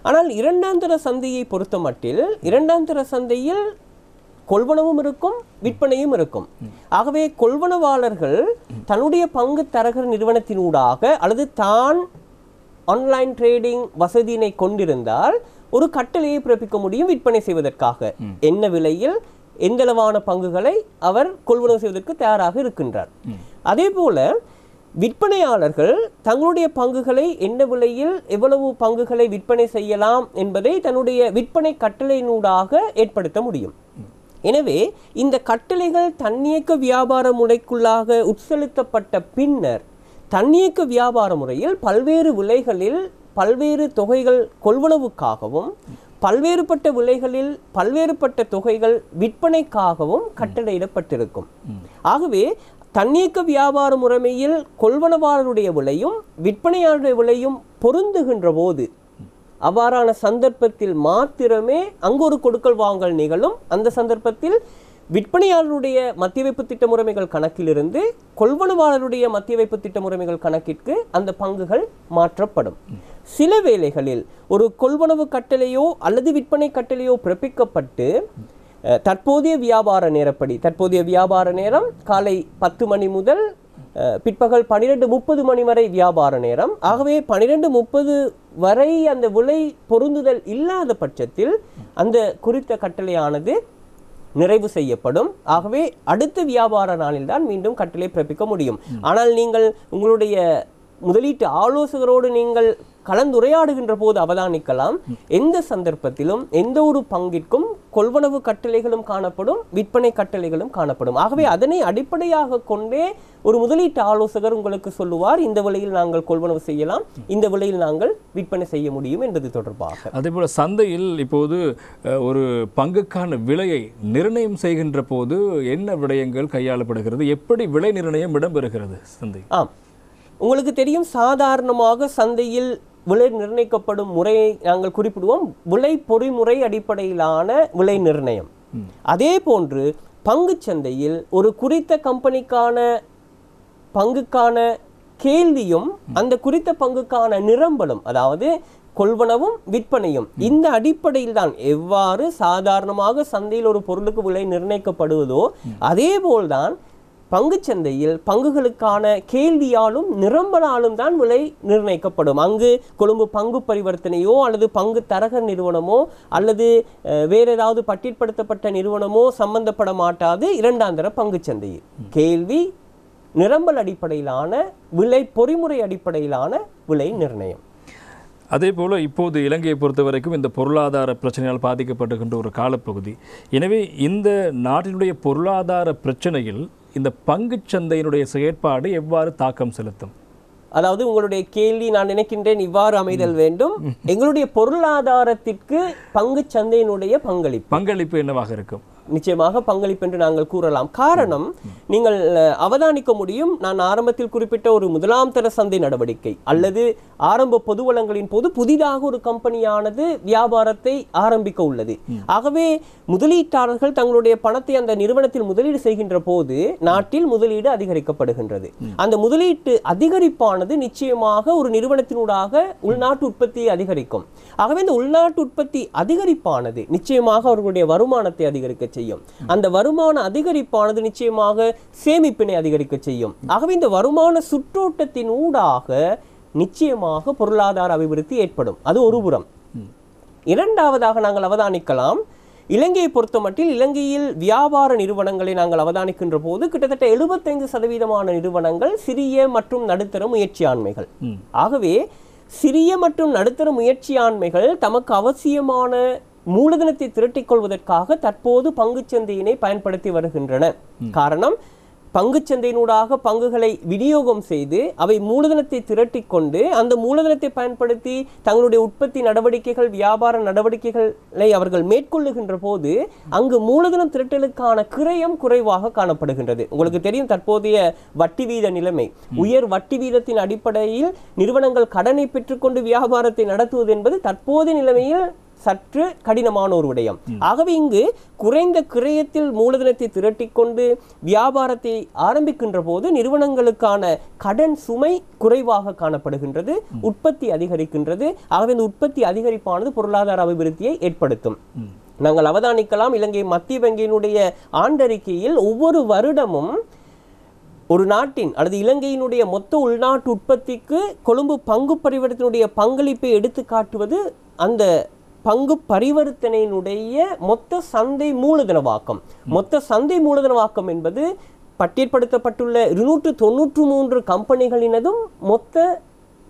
S2: ஆனால் இரண்டாம் தர சந்தையை பொறுத்த மட்டில் இரண்டாம் தர சந்தையில் கொள்வனவும் இருக்கும், விற்பனையும் இருக்கும். ஆகவே கொள்வனவாளர்கள் தன்னுடைய பங்கு தரகர் நிறுவனத்தினூடாக அல்லது தான் ஆன்லைன் ட்ரேடிங் வசதியினை கொண்டிருந்தால் ஒரு கட்டளையை பிறப்பிக்க முடியும் விற்பனை செய்வதற்காக. என்ன விலையில் எந்தளவான பங்குகளை அவர் கொள்வனவு செய்வதற்கு தயாராக இருக்கின்றார். அதே போல விற்பனையாளர்கள் தங்களுடைய பங்குகளை என்ன விலையில் எவ்வளவு பங்குகளை விற்பனை செய்யலாம் என்பதை தன்னுடைய விற்பனை கட்டளையினூடாக ஏற்படுத்த முடியும். எனவே இந்த கட்டளைகள் தன்னியக்க வியாபார முறைக்குள்ளாக உட்செலுத்தப்பட்ட பின்னர் தன்னியக்க வியாபார முறையில் பல்வேறு விலைகளில் பல்வேறு தொகைகள் கொள்வனவுக்காகவும் பல்வேறுபட்ட விலைகளில் பல்வேறுபட்ட தொகைகள் விற்பனைக்காகவும் கட்டளையிடப்பட்டிருக்கும். ஆகவே தன்னியக்க வியாபார முறைமையில் கொள்வனவாளருடைய விலையும் விற்பனையாளருடைய விலையும் பொருந்துகின்ற போது அவ்வாறான சந்தர்ப்பத்தில் மாத்திரமே அங்கு ஒரு கொடுக்கல் வாங்கல் நிகழும். அந்த சந்தர்ப்பத்தில் விற்பனையாளருடைய மத்திய வைப்பு திட்ட முறைமைகள் கணக்கிலிருந்து கொள்வனவாளருடைய மத்திய வைப்பு திட்ட முறைமைகள் கணக்கிற்கு அந்த பங்குகள் மாற்றப்படும். சில வேளைகளில் ஒரு கொள்வனவு கட்டளையோ அல்லது விற்பனை கட்டளையோ பிறப்பிக்கப்பட்டு தற்போதைய வியாபார நேரப்படி, தற்போதைய வியாபார நேரம் காலை 10 மணி முதல் பிற்பகல் 12:30 மணி வரை வியாபார நேரம். ஆகவே 12:30 வரை அந்த விலை பொருந்துதல் இல்லாத பட்சத்தில் அந்த குறித்த கட்டளையானது நிறைவு செய்யப்படும். ஆகவே அடுத்த வியாபார நாளில் தான் மீண்டும் கட்டளை பிறப்பிக்க முடியும். ஆனால் நீங்கள் உங்களுடைய முதலீட்டு ஆலோசகரோடு நீங்கள் கலந்துரையாடுகின்ற போது அவதானிக்கலாம், எந்த சந்தர்ப்பத்திலும் எந்த ஒரு பங்கிற்கும் கொள்வனவு கட்டளைகளும் காணப்படும், விற்பனை கட்டளைகளும் காணப்படும். ஆகவே அதனை அடிப்படையாக கொண்டே ஒரு முதலீட்டு ஆலோசகர் உங்களுக்கு சொல்லுவார், இந்த விலையில் நாங்கள் கொள்வனவு செய்யலாம், இந்த விலையில் நாங்கள் விற்பனை செய்ய முடியும் என்பது தொடர்பாக.
S1: அதே போல சந்தையில் இப்போது ஒரு பங்குக்கான விலையை நிர்ணயம் செய்கின்ற போது என்ன விடயங்கள் கையாளப்படுகிறது, எப்படி விலை நிர்ணயம் இடம்பெறுகிறது சந்தை?
S2: உங்களுக்கு தெரியும், சாதாரணமாக சந்தையில் விலை நிர்ணயிக்கப்படும் முறையை நாங்கள் குறிப்பிடுவோம் விலை பொறிமுறை அடிப்படையிலான விலை நிர்ணயம். அதே போன்று பங்கு சந்தையில் ஒரு குறித்த கம்பெனிக்கான பங்குக்கான கேள்வியும் அந்த குறித்த பங்குக்கான நிரம்பலும், அதாவது கொள்வனவும் விற்பனையும், இந்த அடிப்படையில் தான் எவ்வாறு சாதாரணமாக சந்தையில் ஒரு பொருளுக்கு விலை நிர்ணயிக்கப்படுவதோ அதே போல்தான் பங்கு சந்தையில் பங்குகளுக்கான கேள்வியாலும் நிரம்பலாலும் தான் விலை நிர்ணயிக்கப்படும். அங்கு கொழும்பு பங்கு பரிவர்த்தனையோ அல்லது பங்கு தரகர் நிறுவனமோ அல்லது வேறு ஏதாவது பட்டியல்படுத்தப்பட்ட நிறுவனமோ சம்பந்தப்பட மாட்டாது. இரண்டாம் தர பங்கு சந்தையில் கேள்வி நிரம்பல் அடிப்படையிலான விலை பொறிமுறை அடிப்படையிலான விலை நிர்ணயம்.
S1: அதே போல் இப்போது இலங்கையை பொறுத்த வரைக்கும் இந்த பொருளாதார பிரச்சனையால் பாதிக்கப்பட்டுகின்ற ஒரு காலப்பகுதி. எனவே இந்த நாட்டினுடைய பொருளாதார பிரச்சனையில் இந்த பங்குச்சந்தையினுடைய செயற்பாடு எவ்வாறு தாக்கம் செலுத்தும்?
S2: அதாவது உங்களுடைய கேள்வி நான் நினைக்கின்றேன் இவ்வாறு அமைதல் வேண்டும், எங்களுடைய பொருளாதாரத்திற்கு பங்கு சந்தையினுடைய பங்களிப்பு
S1: என்னவாக இருக்கும்?
S2: நிச்சயமாக பங்களிப்பு என்று நாங்கள் கூறலாம். காரணம், நீங்கள் அவதானிக்க முடியும், நான் ஆரம்பத்தில் குறிப்பிட்ட ஒரு முதலாம் தர சந்தை நடவடிக்கை அல்லது ஆரம்ப பொது வளங்களின் போது புதிதாக ஒரு கம்பெனியானது வியாபாரத்தை ஆரம்பிக்க உள்ளது. ஆகவே முதலீட்டாளர்கள் தங்களுடைய பணத்தை அந்த நிறுவனத்தில் முதலீடு செய்கின்ற போது நாட்டில் முதலீடு அதிகரிக்கப்படுகின்றது. அந்த முதலீட்டு அதிகரிப்பானது நிச்சயமாக ஒரு நிறுவனத்தினூடாக உள்நாட்டு உற்பத்தியை அதிகரிக்கும். ஆகவே இந்த உள்நாட்டு உற்பத்தி அதிகரிப்பானது நிச்சயமாக அவர்களுடைய வருமானத்தை அதிகரிக்க செய்யும். அந்த வருமான அதிகரிப்பானது நிச்சயமாக சேமிப்பினை அதிகரிக்க செய்யும். ஆகவே இந்த வருமான சுற்றோட்டத்தின் ஊடாக நிச்சயமாக பொருளாதார அபிவிருத்தி ஏற்படும். அது ஒரு புறம். இரண்டாவதாக நாங்கள் அவதானிக்கலாம், இலங்கையை பொறுத்தமட்டில் இலங்கையில் வியாபார நிறுவனங்களை நாங்கள் அவதானிக்கின்ற போது கிட்டத்தட்ட 75% நிறுவனங்கள் சிறிய மற்றும் நடுத்தர முயற்சியாண்மைகள். ஆகவே சிறிய மற்றும் நடுத்தர முயற்சியாண்மைகள் தமக்கு அவசியமான மூலதனத்தை திரட்டிக் கொள்வதற்காக தற்போது பங்குச்சந்தையினை பயன்படுத்தி வருகின்றன. காரணம், பங்குச்சந்தையினூடாக பங்குகளை விநியோகம் செய்து அவை மூலதனத்தை திரட்டிக் கொண்டு அந்த மூலதனத்தை பயன்படுத்தி தங்களுடைய உற்பத்தி நடவடிக்கைகள் வியாபார நடவடிக்கைகளை அவர்கள் மேற்கொள்ளுகின்ற போது அங்கு மூலதனம் திரட்டலுக்கான கிரயம் குறைவாக காணப்படுகின்றது. உங்களுக்கு தெரியும், தற்போதைய வட்டி வீத நிலைமை, உயர் வட்டி வீதத்தின் அடிப்படையில் நிறுவனங்கள் கடனை பெற்றுக்கொண்டு வியாபாரத்தை நடத்துவது என்பது தற்போதைய நிலைமையில் சற்று கடினமான ஒரு விடயம். ஆகவே இங்கு குறைந்த கிரயத்தில் மூலதனத்தை திரட்டிக்கொண்டு வியாபாரத்தை ஆரம்பிக்கின்ற போது நிறுவனங்களுக்கான கடன் சுமை குறைவாக காணப்படுகின்றது, உற்பத்தி அதிகரிக்கின்றது. ஆகவே இந்த உற்பத்தி அதிகரிப்பானது பொருளாதார அபிவிருத்தியை ஏற்படுத்தும். நாங்கள் அவதானிக்கலாம், இலங்கை மத்திய வங்கியினுடைய ஆண்டறிக்கையில் ஒவ்வொரு வருடமும் ஒரு நாட்டின் அல்லது இலங்கையினுடைய மொத்த உள்நாட்டு உற்பத்திக்கு கொழும்பு பங்கு பரிவர்த்தனையுடைய பங்களிப்பை எடுத்து காட்டுவது அந்த பங்கு பரிவர்த்தனையினுடைய மொத்த சந்தை மூலதனவாக்கம். மொத்த சந்தை மூலதனவாக்கம் என்பது பட்டியல்படுத்தப்பட்டுள்ள 293 கம்பெனிகளினதும் மொத்த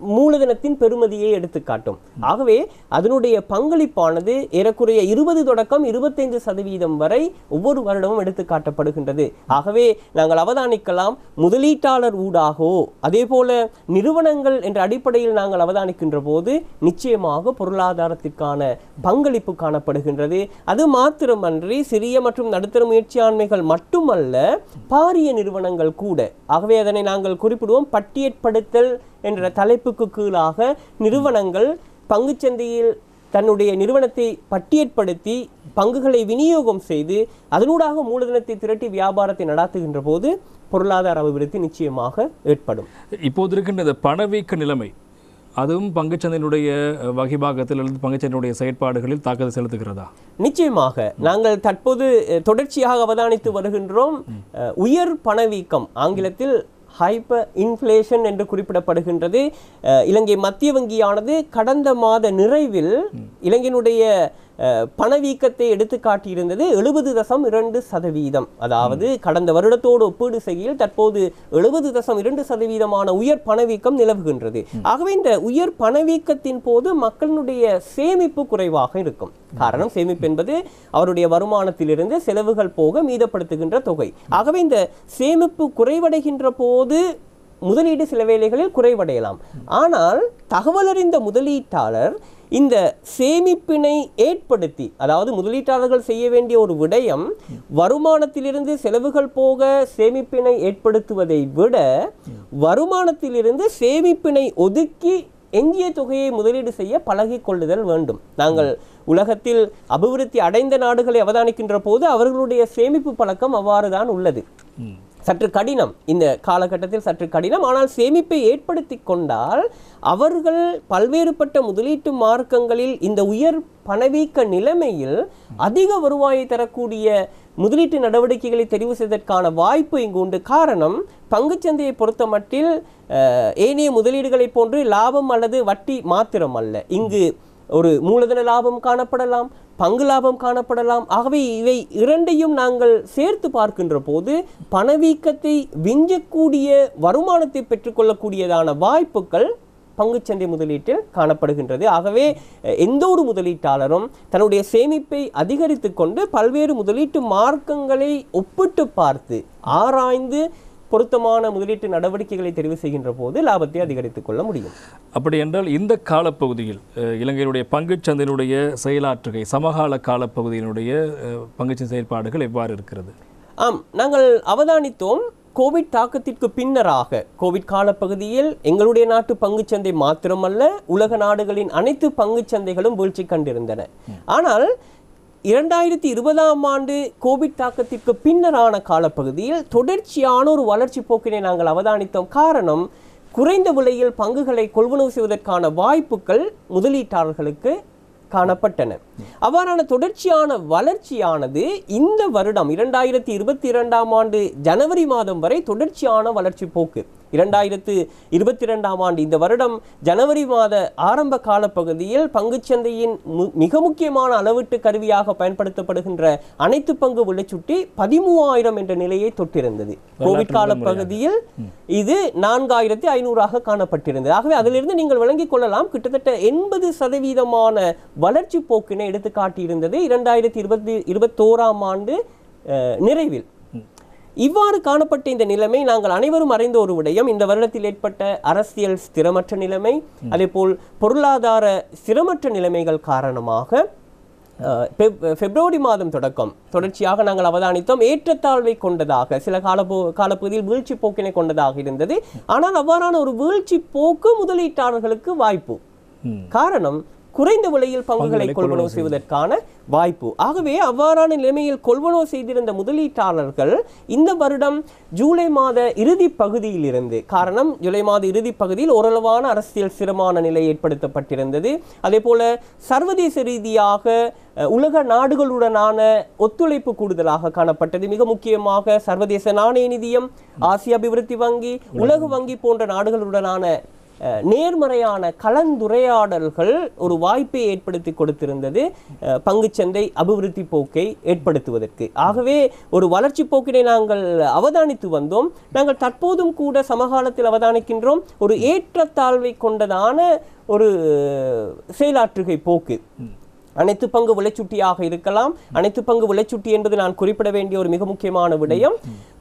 S2: மூலதனத்தின் பெறுமதியை எடுத்துக்காட்டும். ஆகவே அதனுடைய பங்களிப்பானது ஏறக்குறைய 20 தொடக்கம் 25% வரை ஒவ்வொரு வருடமும் எடுத்து காட்டப்படுகின்றது. ஆகவே நாங்கள் அவதானிக்கலாம், முதலீட்டாளர் ஊடாகவோ அதே போல நிறுவனங்கள் என்ற அடிப்படையில் நாங்கள் அவதானிக்கின்ற போது நிச்சயமாக பொருளாதாரத்திற்கான பங்களிப்பு காணப்படுகின்றது. அது மாத்திரமன்றி சிறிய மற்றும் நடுத்தர முயற்சியாண்மைகள் மட்டுமல்ல, பாரிய நிறுவனங்கள் கூட. ஆகவே அதனை நாங்கள் குறிப்பிடுவோம், பட்டியற்படுத்தல் என்ற தலைப்புக்கு கீழாக நிறுவனங்கள் பங்குச்சந்தையில் தன்னுடைய நிறுவனத்தை பட்டியற்படுத்தி பங்குகளை விநியோகம் செய்து அதனூடாக மூலதனத்தை திரட்டி வியாபாரத்தை நடாத்துகின்ற போது பொருளாதார அபிவிருத்தி நிச்சயமாக ஏற்படும்.
S1: இப்போது இருக்கின்ற இந்த பணவீக்க நிலைமை அதுவும் பங்குச்சந்தையினுடைய வகிபாகத்தில் அல்லது பங்குச்சந்தையினுடைய செயற்பாடுகளில் தாக்கத்தை செலுத்துகிறதா?
S2: நிச்சயமாக. நாங்கள் தற்போது தொடர்ச்சியாக அவதானித்து வருகின்றோம், உயர் பணவீக்கம், ஆங்கிலத்தில் ஹைப்பர் இன்ஃப்ளேஷன் என்று குறிப்பிடப்படுகின்றது. இலங்கை மத்திய வங்கியானது கடந்த மாத நிறைவில் இலங்கையினுடைய பணவீக்கத்தை எடுத்து காட்டியிருந்தது 70.2%. அதாவது கடந்த வருடத்தோடு ஒப்பீடு செய்கையில் தற்போது 70.2% உயர் பணவீக்கம் நிலவுகின்றது. ஆகவே இந்த உயர் பணவீக்கத்தின் போது மக்களுடைய சேமிப்பு குறைவாக இருக்கும். காரணம், சேமிப்பு என்பது அவருடைய வருமானத்திலிருந்து செலவுகள் போக மீதப்படுத்துகின்ற தொகை. ஆகவே இந்த சேமிப்பு குறைவடைகின்ற போது முதலீடு சில வேளைகளில் குறைவடையலாம். ஆனால் தகவலறிந்த முதலீட்டாளர் இந்த சேமிப்பினை ஏற்படுத்தி, அதாவது முதலீட்டாளர்கள் செய்ய வேண்டிய ஒரு விடயம் வருமானத்திலிருந்து செலவுகள் போக சேமிப்பினை ஏற்படுத்துவதை விட வருமானத்திலிருந்து சேமிப்பினை ஒதுக்கி எஞ்சிய தொகையை முதலீடு செய்ய பழகிக் கொள்ளுதல் வேண்டும். நாங்கள் உலகத்தில் அபிவிருத்தி அடைந்த நாடுகளை அவதானிக்கின்ற போது அவர்களுடைய சேமிப்பு பழக்கம் அவ்வாறுதான் உள்ளது. சற்று கடினம், இந்த காலகட்டத்தில் சற்று கடினம். ஆனால் சேமிப்பை ஏற்படுத்தி கொண்டால் அவர்கள் பல்வேறுபட்ட முதலீட்டு மார்க்கங்களில் இந்த உயர் பணவீக்க நிலைமையில் அதிக வருவாயை தரக்கூடிய முதலீட்டு நடவடிக்கைகளை தெரிவு செய்வதற்கான வாய்ப்பு இங்கு உண்டு. காரணம், பங்குச்சந்தையை பொறுத்த மட்டில் ஏனைய முதலீடுகளை போன்று லாபம் அல்லது வட்டி மாத்திரம் அல்ல. இங்கு ஒரு மூலதன லாபம் காணப்படலாம், பங்கு லாபம் காணப்படலாம். ஆகவே இவை இரண்டையும் நாங்கள் சேர்த்து பார்க்கின்ற போது பணவீக்கத்தை விஞ்சக்கூடிய வருமானத்தை பெற்றுக்கொள்ளக்கூடியதான வாய்ப்புகள் பங்குச்சந்தை முதலீட்டில் காணப்படுகின்றது. ஆகவே எந்த ஒரு முதலீட்டாளரும் தன்னுடைய சேமிப்பை அதிகரித்து கொண்டு பல்வேறு முதலீட்டு மார்க்கங்களை ஒப்பிட்டு பார்த்து ஆராய்ந்து பொருத்தமான முதலீட்டு நடவடிக்கைகளை தெரிவு செய்கின்ற போது லாபத்தை அதிகரித்துக் கொள்ள முடியும்.
S1: அப்படி என்றால் இந்த காலப்பகுதியில் இலங்கையினுடைய பங்குச்சந்தையினுடைய செயலாற்றுகை சமகால காலப்பகுதியினுடைய பங்குச்சந்தை செயல்பாடுகள் எவ்வாறு இருக்கிறது?
S2: நாங்கள் அவதானித்தோம். கோவிட் தாக்கத்திற்கு பின்னராக கோவிட் காலப்பகுதியில் எங்களுடைய நாட்டு பங்குச்சந்தை மாத்திரமல்ல, உலக நாடுகளின் அனைத்து பங்குச்சந்தைகளும் வீழ்ச்சி கண்டிருந்தன. ஆனால் 2020ஆம் ஆண்டு கோவிட் தாக்கத்திற்கு பின்னரான காலப்பகுதியில் தொடர்ச்சியான ஒரு வளர்ச்சி போக்கினை நாங்கள் அவதானித்தோம். காரணம், குறைந்த விலையில் பங்குகளை கொள்வனவு செய்வதற்கான வாய்ப்புகள் முதலீட்டாளர்களுக்கு காணப்பட்டன. அவ்வாறான தொடர்ச்சியான வளர்ச்சியானது இந்த வருடம் 2022ஆம் ஆண்டு ஜனவரி மாதம் வரை தொடர்ச்சியான வளர்ச்சி போக்கு. 2022ஆம் ஆண்டு இந்த வருடம் ஜனவரி மாத ஆரம்ப காலப்பகுதியில் பங்குச்சந்தையின் மிக முக்கியமான அளவீட்டு கருவியாக பயன்படுத்தப்படுகின்ற அனைத்து பங்கு விலைச்சுட்டி 13,000 என்ற நிலையை தொட்டிருந்தது. கோவிட் காலப்பகுதியில் இது 4,500ஆக காணப்பட்டிருந்தது. ஆகவே அதிலிருந்து நீங்கள் விளங்கிக் கொள்ளலாம், கிட்டத்தட்ட 80% வளர்ச்சி போக்கினை எடுத்து காட்டியிருந்தது 2021ஆம் ஆண்டு நிறைவில். இவ்வாறு காணப்பட்ட இந்த நிலைமை நாங்கள் அனைவரும் அறிந்த ஒரு விடயம். இந்த வருடத்தில் ஏற்பட்ட அரசியல் ஸ்திரமற்ற நிலைமை, அதேபோல் பொருளாதார ஸ்திரமற்ற நிலைமைகள் காரணமாக பிப்ரவரி மாதம் தொடக்கம் தொடர்ச்சியாக நாங்கள் அவதானித்தோம் ஏற்றத்தாழ்வை கொண்டதாக, சில காலப்பகுதியில் வீழ்ச்சி போக்கினை கொண்டதாக இருந்தது. ஆனால் அவ்வாறான ஒரு வீழ்ச்சி போக்கு முதலீட்டாளர்களுக்கு வாய்ப்பு. காரணம், குறைந்த விலையில் பங்குகளை கொள்வனவு செய்வதற்கான வாய்ப்பு. ஆகவே அவ்வாறான நிலைமையில் கொள்வனவு செய்திருந்த முதலீட்டாளர்கள் இந்த வருடம் ஜூலை மாத இறுதி பகுதியில் இருந்து, காரணம் ஜூலை மாத இறுதி பகுதியில் ஓரளவான அரசியல் சிரமமான நிலை ஏற்படுத்தப்பட்டிருந்தது. அதே போல சர்வதேச ரீதியாக உலக நாடுகளுடனான ஒத்துழைப்பு கூடுதலாக காணப்பட்டது. மிக முக்கியமாக சர்வதேச நாணய நிதியம், ஆசிய அபிவிருத்தி வங்கி, உலக வங்கி போன்ற நாடுகளுடனான நேர்மறையான கலந்துரையாடல்கள் ஒரு வாய்ப்பை ஏற்படுத்தி கொடுத்திருந்தது பங்குச்சந்தை அபிவிருத்தி போக்கை ஏற்படுத்துவதற்கு. ஆகவே ஒரு வளர்ச்சி போக்கினை நாங்கள் அவதானித்து வந்தோம். நாங்கள் தற்போதும் கூட சமகாலத்தில் அவதானிக்கின்றோம் ஒரு ஏற்றத்தாழ்வை கொண்டதான ஒரு செயலாற்றுகை போக்கு. அனைத்து பங்கு விலைச்சுட்டியாக இருக்கலாம். அனைத்து பங்கு விலைச்சுட்டி என்பது நான் குறிப்பிட வேண்டிய ஒரு மிக முக்கியமான விடயம்.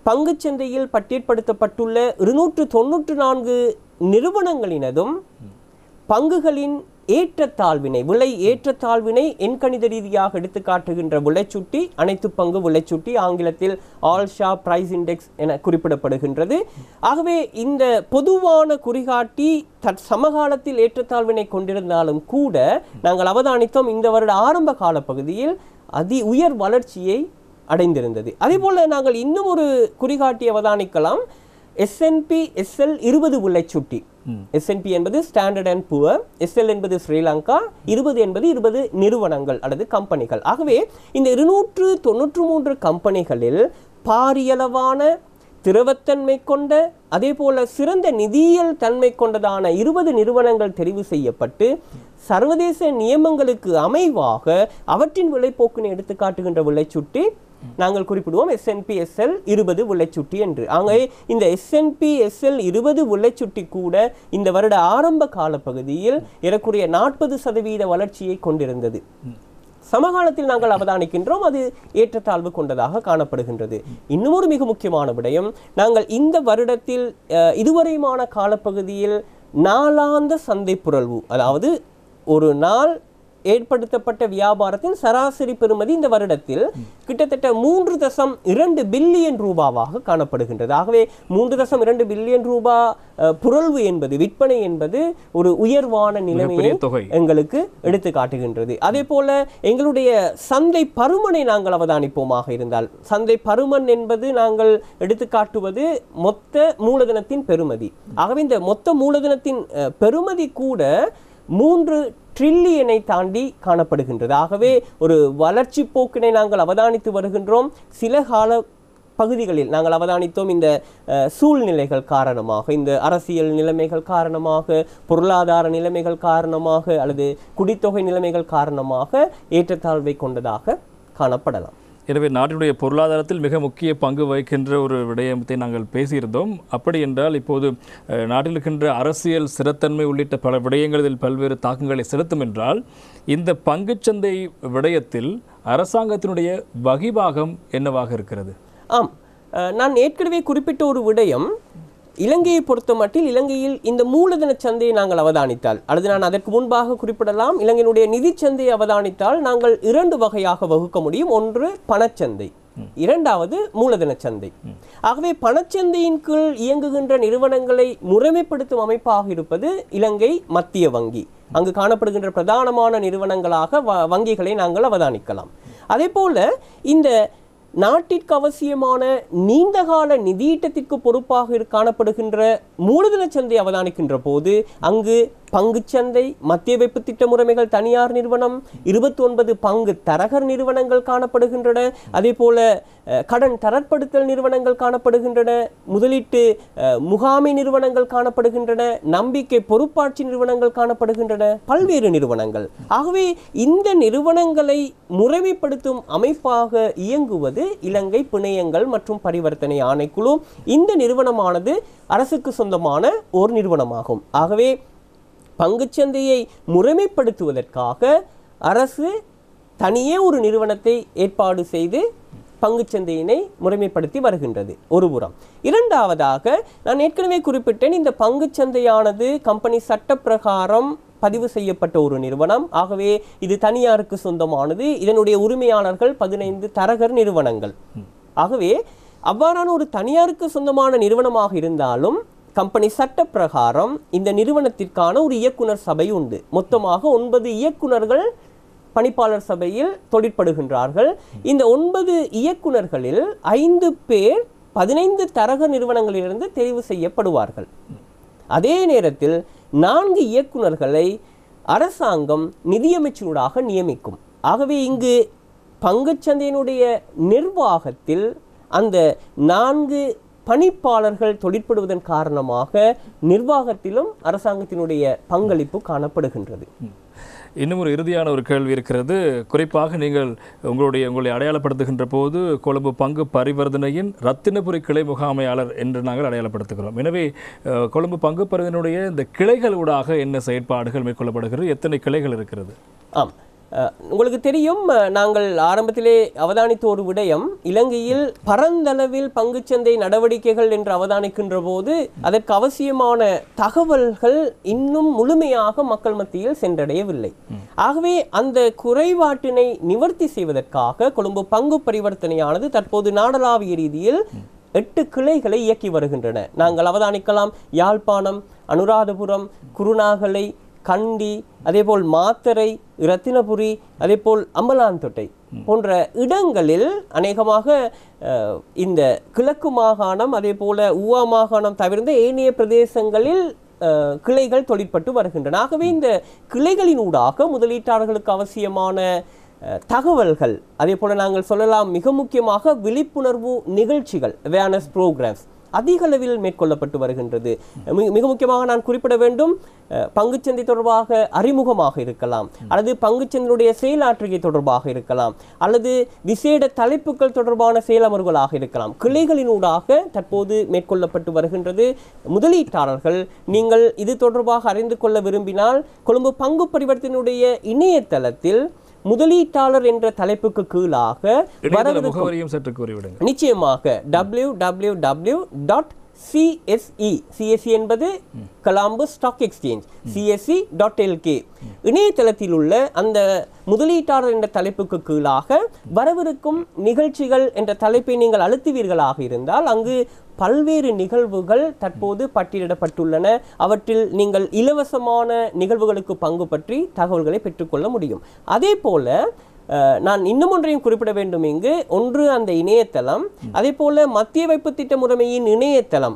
S2: பங்குச்சந்தையில் பட்டியல்படுத்தப்பட்டுள்ள 294 நிறுவனங்களினதும் பங்குகளின் ஏற்றத்தாழ்வினை, விலை ஏற்றத்தாழ்வினை எண்கணித ரீதியாக எடுத்து காட்டுகின்ற விலைச்சுட்டி அனைத்து பங்கு விலைச்சுட்டி, ஆங்கிலத்தில் ஆல் ஷாப் பிரைஸ் இண்டெக்ஸ் என குறிப்பிடப்படுகின்றது. ஆகவே இந்த பொதுவான குறிகாட்டி சமகாலத்தில் ஏற்றத்தாழ்வினை கொண்டிருந்தாலும் கூட நாங்கள் அவதானித்தோம் இந்த வருட ஆரம்ப கால பகுதியில் அதி உயர் வளர்ச்சியை அடைந்திருந்தது. அதே போல நாங்கள் இன்னும் ஒரு குறிகாட்டியை அவதானிக்கலாம். S&P SL 20 விலைச்சுட்டி. S&P என்பது ஸ்டாண்டர்ட் அண்ட் புவர், SL என்பது ஸ்ரீலங்கா, 20 என்பது 20 நிறுவனங்கள் அல்லது கம்பெனிகள். ஆகவே இந்த 293 கம்பெனிகளில் பாரியளவான திரவத்தன்மை கொண்ட அதே போல சிறந்த நிதியியல் தன்மை கொண்டதான 20 நிறுவனங்கள் தெரிவு செய்யப்பட்டு சர்வதேச நியமங்களுக்கு அமைவாக அவற்றின் விலைப்போக்கினை எடுத்து காட்டுகின்ற விலைச்சுட்டி நாங்கள் குறிப்பிடுவோம் S&P SL 20 விலைச்சுட்டி என்று. ஆகவே இந்த S&P SL 20 விலைச்சுட்டி கூட இந்த வருட ஆரம்ப கால பகுதியில் ஏறக்குறைய 40% வளர்ச்சியை கொண்டிருந்தது. சமகாலத்தில் நாங்கள் அவதானிக்கின்றோம் அது ஏற்றத்தாழ்வு கொண்டதாக காணப்படுகின்றது. இன்னும் ஒரு மிக முக்கியமான விடயம், நாங்கள் இந்த வருடத்தில் இதுவரையுமான காலப்பகுதியில் நாளாந்த சந்தை புரள்வு, அதாவது ஒரு நாள் ஏற்படுத்தப்பட்ட வியாபாரத்தின் சராசரி பெறுமதி இந்த வருடத்தில் கிட்டத்தட்ட 3.2 பில்லியன் ரூபாவாக காணப்படுகின்றது. ஆகவே 3.2 பில்லியன் ரூபாய் புரள்வு என்பது, விற்பனை என்பது ஒரு உயர்வான நிலைமையை எங்களுக்கு எடுத்து காட்டுகின்றது. அதே போல எங்களுடைய சந்தை பருமனை நாங்கள் அவதானிப்போமாக இருந்தால், சந்தை பருமன் என்பது நாங்கள் எடுத்து காட்டுவது மொத்த மூலதனத்தின் பெறுமதி. ஆகவே இந்த மொத்த மூலதனத்தின் பெறுமதி கூட 3 ட்ரில்லியனை தாண்டி காணப்படுகின்றது. ஆகவே ஒரு வளர்ச்சி போக்கினை நாங்கள் அவதானித்து வருகின்றோம். சில கால பகுதிகளில் நாங்கள் அவதானித்தோம் இந்த சூழ்நிலைகள் காரணமாக, இந்த அரசியல் நிலைமைகள் காரணமாக, பொருளாதார நிலைமைகள் காரணமாக அல்லது குடித்தொகை நிலைமைகள் காரணமாக ஏற்றத்தாழ்வை கொண்டதாக காணப்படலாம்.
S1: எனவே நாட்டினுடைய பொருளாதாரத்தில் மிக முக்கிய பங்கு வகிக்கின்ற ஒரு விடயத்தை நாங்கள் பேசியிருந்தோம். அப்படி என்றால் இப்போது நாட்டில் இருக்கின்ற அரசியல் ஸ்திரத்தன்மை உள்ளிட்ட பல விடயங்களில் பல்வேறு தாக்கங்களை செலுத்தும் என்றால் இந்த பங்குச்சந்தை விடயத்தில் அரசாங்கத்தினுடைய வகிபாகம் என்னவாக இருக்கிறது?
S2: ஆம், நான் ஏற்கனவே குறிப்பிட்ட ஒரு விடயம், இலங்கையை பொறுத்த மட்டில் இலங்கையில் இந்த மூலதன சந்தையை நாங்கள் அவதானித்தால், அல்லது நான் அதற்கு முன்பாக குறிப்பிடலாம், இலங்கையினுடைய நிதி சந்தையை அவதானித்தால் நாங்கள் 2 வகையாக வகுக்க முடியும். ஒன்று பணச்சந்தை, இரண்டாவது மூலதன சந்தை. ஆகவே பணச்சந்தையின் கீழ் இயங்குகின்ற நிறுவனங்களை முறைமைப்படுத்தும் அமைப்பாக இருப்பது இலங்கை மத்திய வங்கி. அங்கு காணப்படுகின்ற பிரதானமான நிறுவனங்களாக வங்கிகளை நாங்கள் அவதானிக்கலாம். அதே போல இந்த நாட்டிற்கு அவசியமான நீண்டகால நிதியீட்டத்திற்கு பொறுப்பாக காணப்படுகின்ற மூலதன சந்தை அவதானிக்கின்ற போது அங்கு பங்குச்சந்தை, மத்திய வைப்பு திட்ட முறைமைகள் தனியார் நிறுவனம், 29 பங்கு தரகர் நிறுவனங்கள் காணப்படுகின்றன. அதே போல கடன் தரப்படுத்தல் நிறுவனங்கள் காணப்படுகின்றன, முதலீட்டு முகாமை நிறுவனங்கள் காணப்படுகின்றன, நம்பிக்கை பொறுப்பாட்சி நிறுவனங்கள் காணப்படுகின்றன, பல்வேறு நிறுவனங்கள். ஆகவே இந்த நிறுவனங்களை முறைமைப்படுத்தும் அமைப்பாக இயங்குவது இலங்கை பிணையங்கள் மற்றும் பரிவர்த்தனை ஆணைக்குழு. இந்த நிறுவனமானது அரசுக்கு சொந்தமான ஓர் நிறுவனமாகும். ஆகவே பங்குச்சந்தையை முறைமைப்படுத்துவதற்காக அரசு தனியே ஒரு நிறுவனத்தை ஏற்பாடு செய்து பங்குச்சந்தையினை முறைமைப்படுத்தி வருகின்றது ஒருபுறம். இரண்டாவதாக நான் ஏற்கனவே குறிப்பிட்டேன், இந்த பங்குச்சந்தையானது கம்பெனி சட்டப்பிரகாரம் பதிவு செய்யப்பட்ட ஒரு நிறுவனம். ஆகவே இது தனியாருக்கு சொந்தமானது. இதனுடைய உரிமையாளர்கள் 15 தரகர் நிறுவனங்கள். ஆகவே அவ்வாறான ஒரு தனியாருக்கு சொந்தமான நிறுவனமாக இருந்தாலும் கம்பெனி சட்ட பிரகாரம் இந்த நிறுவனத்திற்கான ஒரு இயக்குனர் சபை உண்டு. மொத்தமாக 9 இயக்குனர்கள் பணிப்பாளர் சபையில் தொழிற்படுகின்றார்கள். இந்த 9 இயக்குனர்களில் 5 பேர் 15 தரகர் நிறுவனங்களிலிருந்து தெரிவு செய்யப்படுவார்கள். அதே நேரத்தில் 4 இயக்குனர்களை அரசாங்கம் நிதியமைச்சராக நியமிக்கும். ஆகவே இங்கு பங்குச்சந்தையினுடைய நிர்வாகத்தில் அந்த 4 பணிப்பாளர்கள் தொழிற்படுவதன் காரணமாக நிர்வாகத்திலும் அரசாங்கத்தினுடைய பங்களிப்பு காணப்படுகின்றது.
S1: இன்னும் ஒரு இறுதியான ஒரு கேள்வி இருக்கிறது. குறிப்பாக நீங்கள் உங்களை அடையாளப்படுத்துகின்ற போது கொழும்பு பங்கு பரிவர்த்தனையின் ரத்தினபுரி கிளை முகாமையாளர் என்று நாங்கள் அடையாளப்படுத்துகிறோம். எனவே கொழும்பு பங்கு பரிவர்த்தனையுடைய இந்த கிளைகளூடாக என்ன செயற்பாடுகள் மேற்கொள்ளப்படுகிறது, எத்தனை கிளைகள் இருக்கிறது?
S2: ஆம், உங்களுக்கு தெரியும், நாங்கள் ஆரம்பத்திலே அவதானித்த ஒரு விடயம், இலங்கையில் பரந்தளவில் பங்குச்சந்தை நடவடிக்கைகள் என்று அவதானிக்கின்ற போது அதற்கு அவசியமான தகவல்கள் இன்னும் முழுமையாக மக்கள் மத்தியில் சென்றடையவில்லை. ஆகவே அந்த குறைபாட்டினை நிவர்த்தி செய்வதற்காக கொழும்பு பங்கு பரிவர்த்தனையானது தற்போது நாடளாவிய ரீதியில் 8 கிளைகளை இயக்கி வருகின்றன. நாங்கள் அவதானிக்கலாம், யாழ்ப்பாணம், அனுராதபுரம், குருநாகலை, கண்டி, அதேபோல் மாத்தரை, இரத்தினபுரி, அதேபோல் அம்பலாந்தொட்டை போன்ற இடங்களில் அநேகமாக இந்த கிழக்கு மாகாணம், அதே போல ஊவா மாகாணம் தவிர்ந்த ஏனைய பிரதேசங்களில் கிளைகள் தொழிற்பட்டு வருகின்றன. ஆகவே இந்த கிளைகளினூடாக முதலீட்டாளர்களுக்கு அவசியமான தகவல்கள், அதே போல நாங்கள் சொல்லலாம் மிக முக்கியமாக விழிப்புணர்வு நிகழ்ச்சிகள், அவேர்னஸ் ப்ரோக்ராம்ஸ் அதிக அளவில் மேற்கொள்ளப்பட்டு வருகின்றது. மிக முக்கியமாக நான் குறிப்பிட வேண்டும், பங்குச்சந்தை தொடர்பாக அறிமுகமாக இருக்கலாம், அல்லது பங்குச்சந்தையுடைய செயலாற்றுகை தொடர்பாக இருக்கலாம், அல்லது விசேட தலைப்புகள் தொடர்பான செயலமர்வுகளாக இருக்கலாம். கிளைகளினூடாக தற்போது மேற்கொள்ளப்பட்டு வருகின்றது. முதலீட்டாளர்கள் நீங்கள் இது தொடர்பாக அறிந்து கொள்ள விரும்பினால் கொழும்பு பங்கு பரிவர்த்தனையுடைய இணையதளத்தில் முதலீட்டாளர் என்ற தலைப்புக்கு கீழாக நிச்சயமாக www.CSE என்பது கொலம்பு ஸ்டாக் எக்ஸ்சேஞ்ச் CSE.lk இணையதளத்தில் உள்ள அந்த முதலீட்டாளர் என்ற தலைப்புக்கு கீழாக வரவிருக்கும் நிகழ்ச்சிகள் என்ற தலைப்பை நீங்கள் அழுத்துவீர்களாக இருந்தால் அங்கு பல்வேறு நிகழ்வுகள் தற்போது பட்டியலிடப்பட்டுள்ளன. அவற்றில் நீங்கள் இலவசமான நிகழ்வுகளுக்கு பங்கு பற்றி தகவல்களை பெற்றுக்கொள்ள முடியும். அதே போல நான் இன்னும் ஒன்றையும் குறிப்பிட வேண்டும். இங்கு ஒன்று அந்த இணையதளம், அதே போல மத்திய வைப்பு திட்ட முறைமையின் இணையதளம்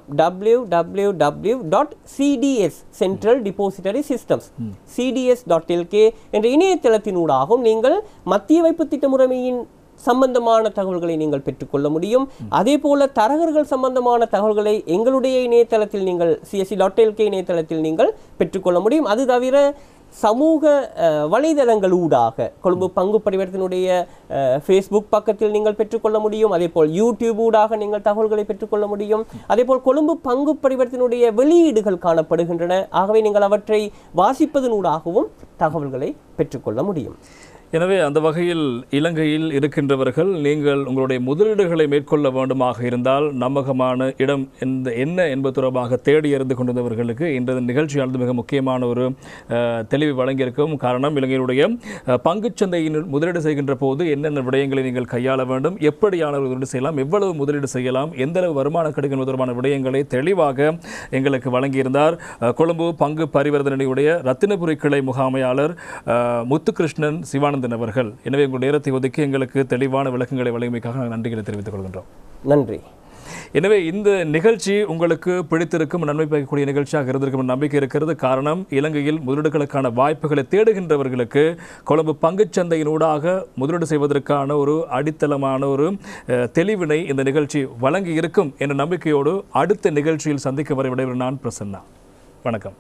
S2: www.CDS Central Depository Systems CDS.lk என்ற இணையதளத்தினூடாகவும் நீங்கள் மத்திய வைப்பு திட்ட முறைமையின் சம்பந்தமான தகவல்களை நீங்கள் பெற்றுக்கொள்ள முடியும். அதே போல தரகர்கள் சம்பந்தமான தகவல்களை எங்களுடைய இணையதளத்தில் நீங்கள் CSE.lk இணையதளத்தில் நீங்கள் பெற்றுக்கொள்ள முடியும். அது தவிர சமூக வலைதளங்கள் ஊடாக கொழும்பு பங்கு பரிவர்த்தனுடைய ஃபேஸ்புக் பக்கத்தில் நீங்கள் பெற்றுக்கொள்ள முடியும். அதே போல் யூடியூப் ஊடாக நீங்கள் தகவல்களை பெற்றுக்கொள்ள முடியும். அதே போல் கொழும்பு பங்கு பரிவர்த்தனுடைய வெளியீடுகள் காணப்படுகின்றன. ஆகவே நீங்கள் அவற்றை வாசிப்பதனூடாகவும் தகவல்களை பெற்றுக்கொள்ள முடியும்.
S1: எனவே அந்த வகையில் இலங்கையில் இருக்கின்றவர்கள் நீங்கள் உங்களுடைய முதலீடுகளை மேற்கொள்ள வேண்டுமாக இருந்தால் நம்பகமான இடம் என்ன என்பது தொடர்பாக தேடி அறிந்து கொண்டிருந்தவர்களுக்கு இன்றைய நிகழ்ச்சியானது மிக முக்கியமான ஒரு தெளிவு வழங்கியிருக்கும். காரணம், இலங்கையினுடைய பங்குச்சந்தையின் முதலீடு செய்கின்ற போது என்னென்ன விடயங்களை நீங்கள் கையாள வேண்டும், எப்படியான முதலீடு செய்யலாம், எவ்வளவு முதலீடு செய்யலாம், எந்த அளவு வருமானம் கிடைக்கும் தொடர்பான விடயங்களை தெளிவாக எங்களுக்கு வழங்கியிருந்தார் கொழும்பு பங்கு பரிவர்த்தனையுடைய ரத்தினபுரி கிளை முகாமையாளர் முத்துகிருஷ்ணன் சிவானந்தன் அவர்கள். எனவே உங்கள் நேரத்தை ஒதுக்கி எங்களுக்கு தெளிவான விளக்கங்களை வழங்கியமைக்காக நாங்கள் நன்றிகளை தெரிவித்துக் கொள்கின்றோம்.
S2: நன்றி.
S1: எனவே இந்த நிகழ்ச்சி உங்களுக்கு பிடித்திருக்கும், நன்மை பயக்கக்கூடிய நிகழ்ச்சியாக இருந்திருக்கும் நம்பிக்கை இருக்கிறது. காரணம், இலங்கையில் முதலீடுகளுக்கான வாய்ப்புகளை தேடுகின்றவர்களுக்கு கொழும்பு பங்குச்சந்தையினூடாக முதலீடு செய்வதற்கான ஒரு அடித்தளமான ஒரு தெளிவினை இந்த நிகழ்ச்சி வழங்கி இருக்கும் என்ற நம்பிக்கையோடு அடுத்த நிகழ்ச்சியில் சந்திக்க வரை விடைபெறும் நான் பிரசன்னா. வணக்கம்.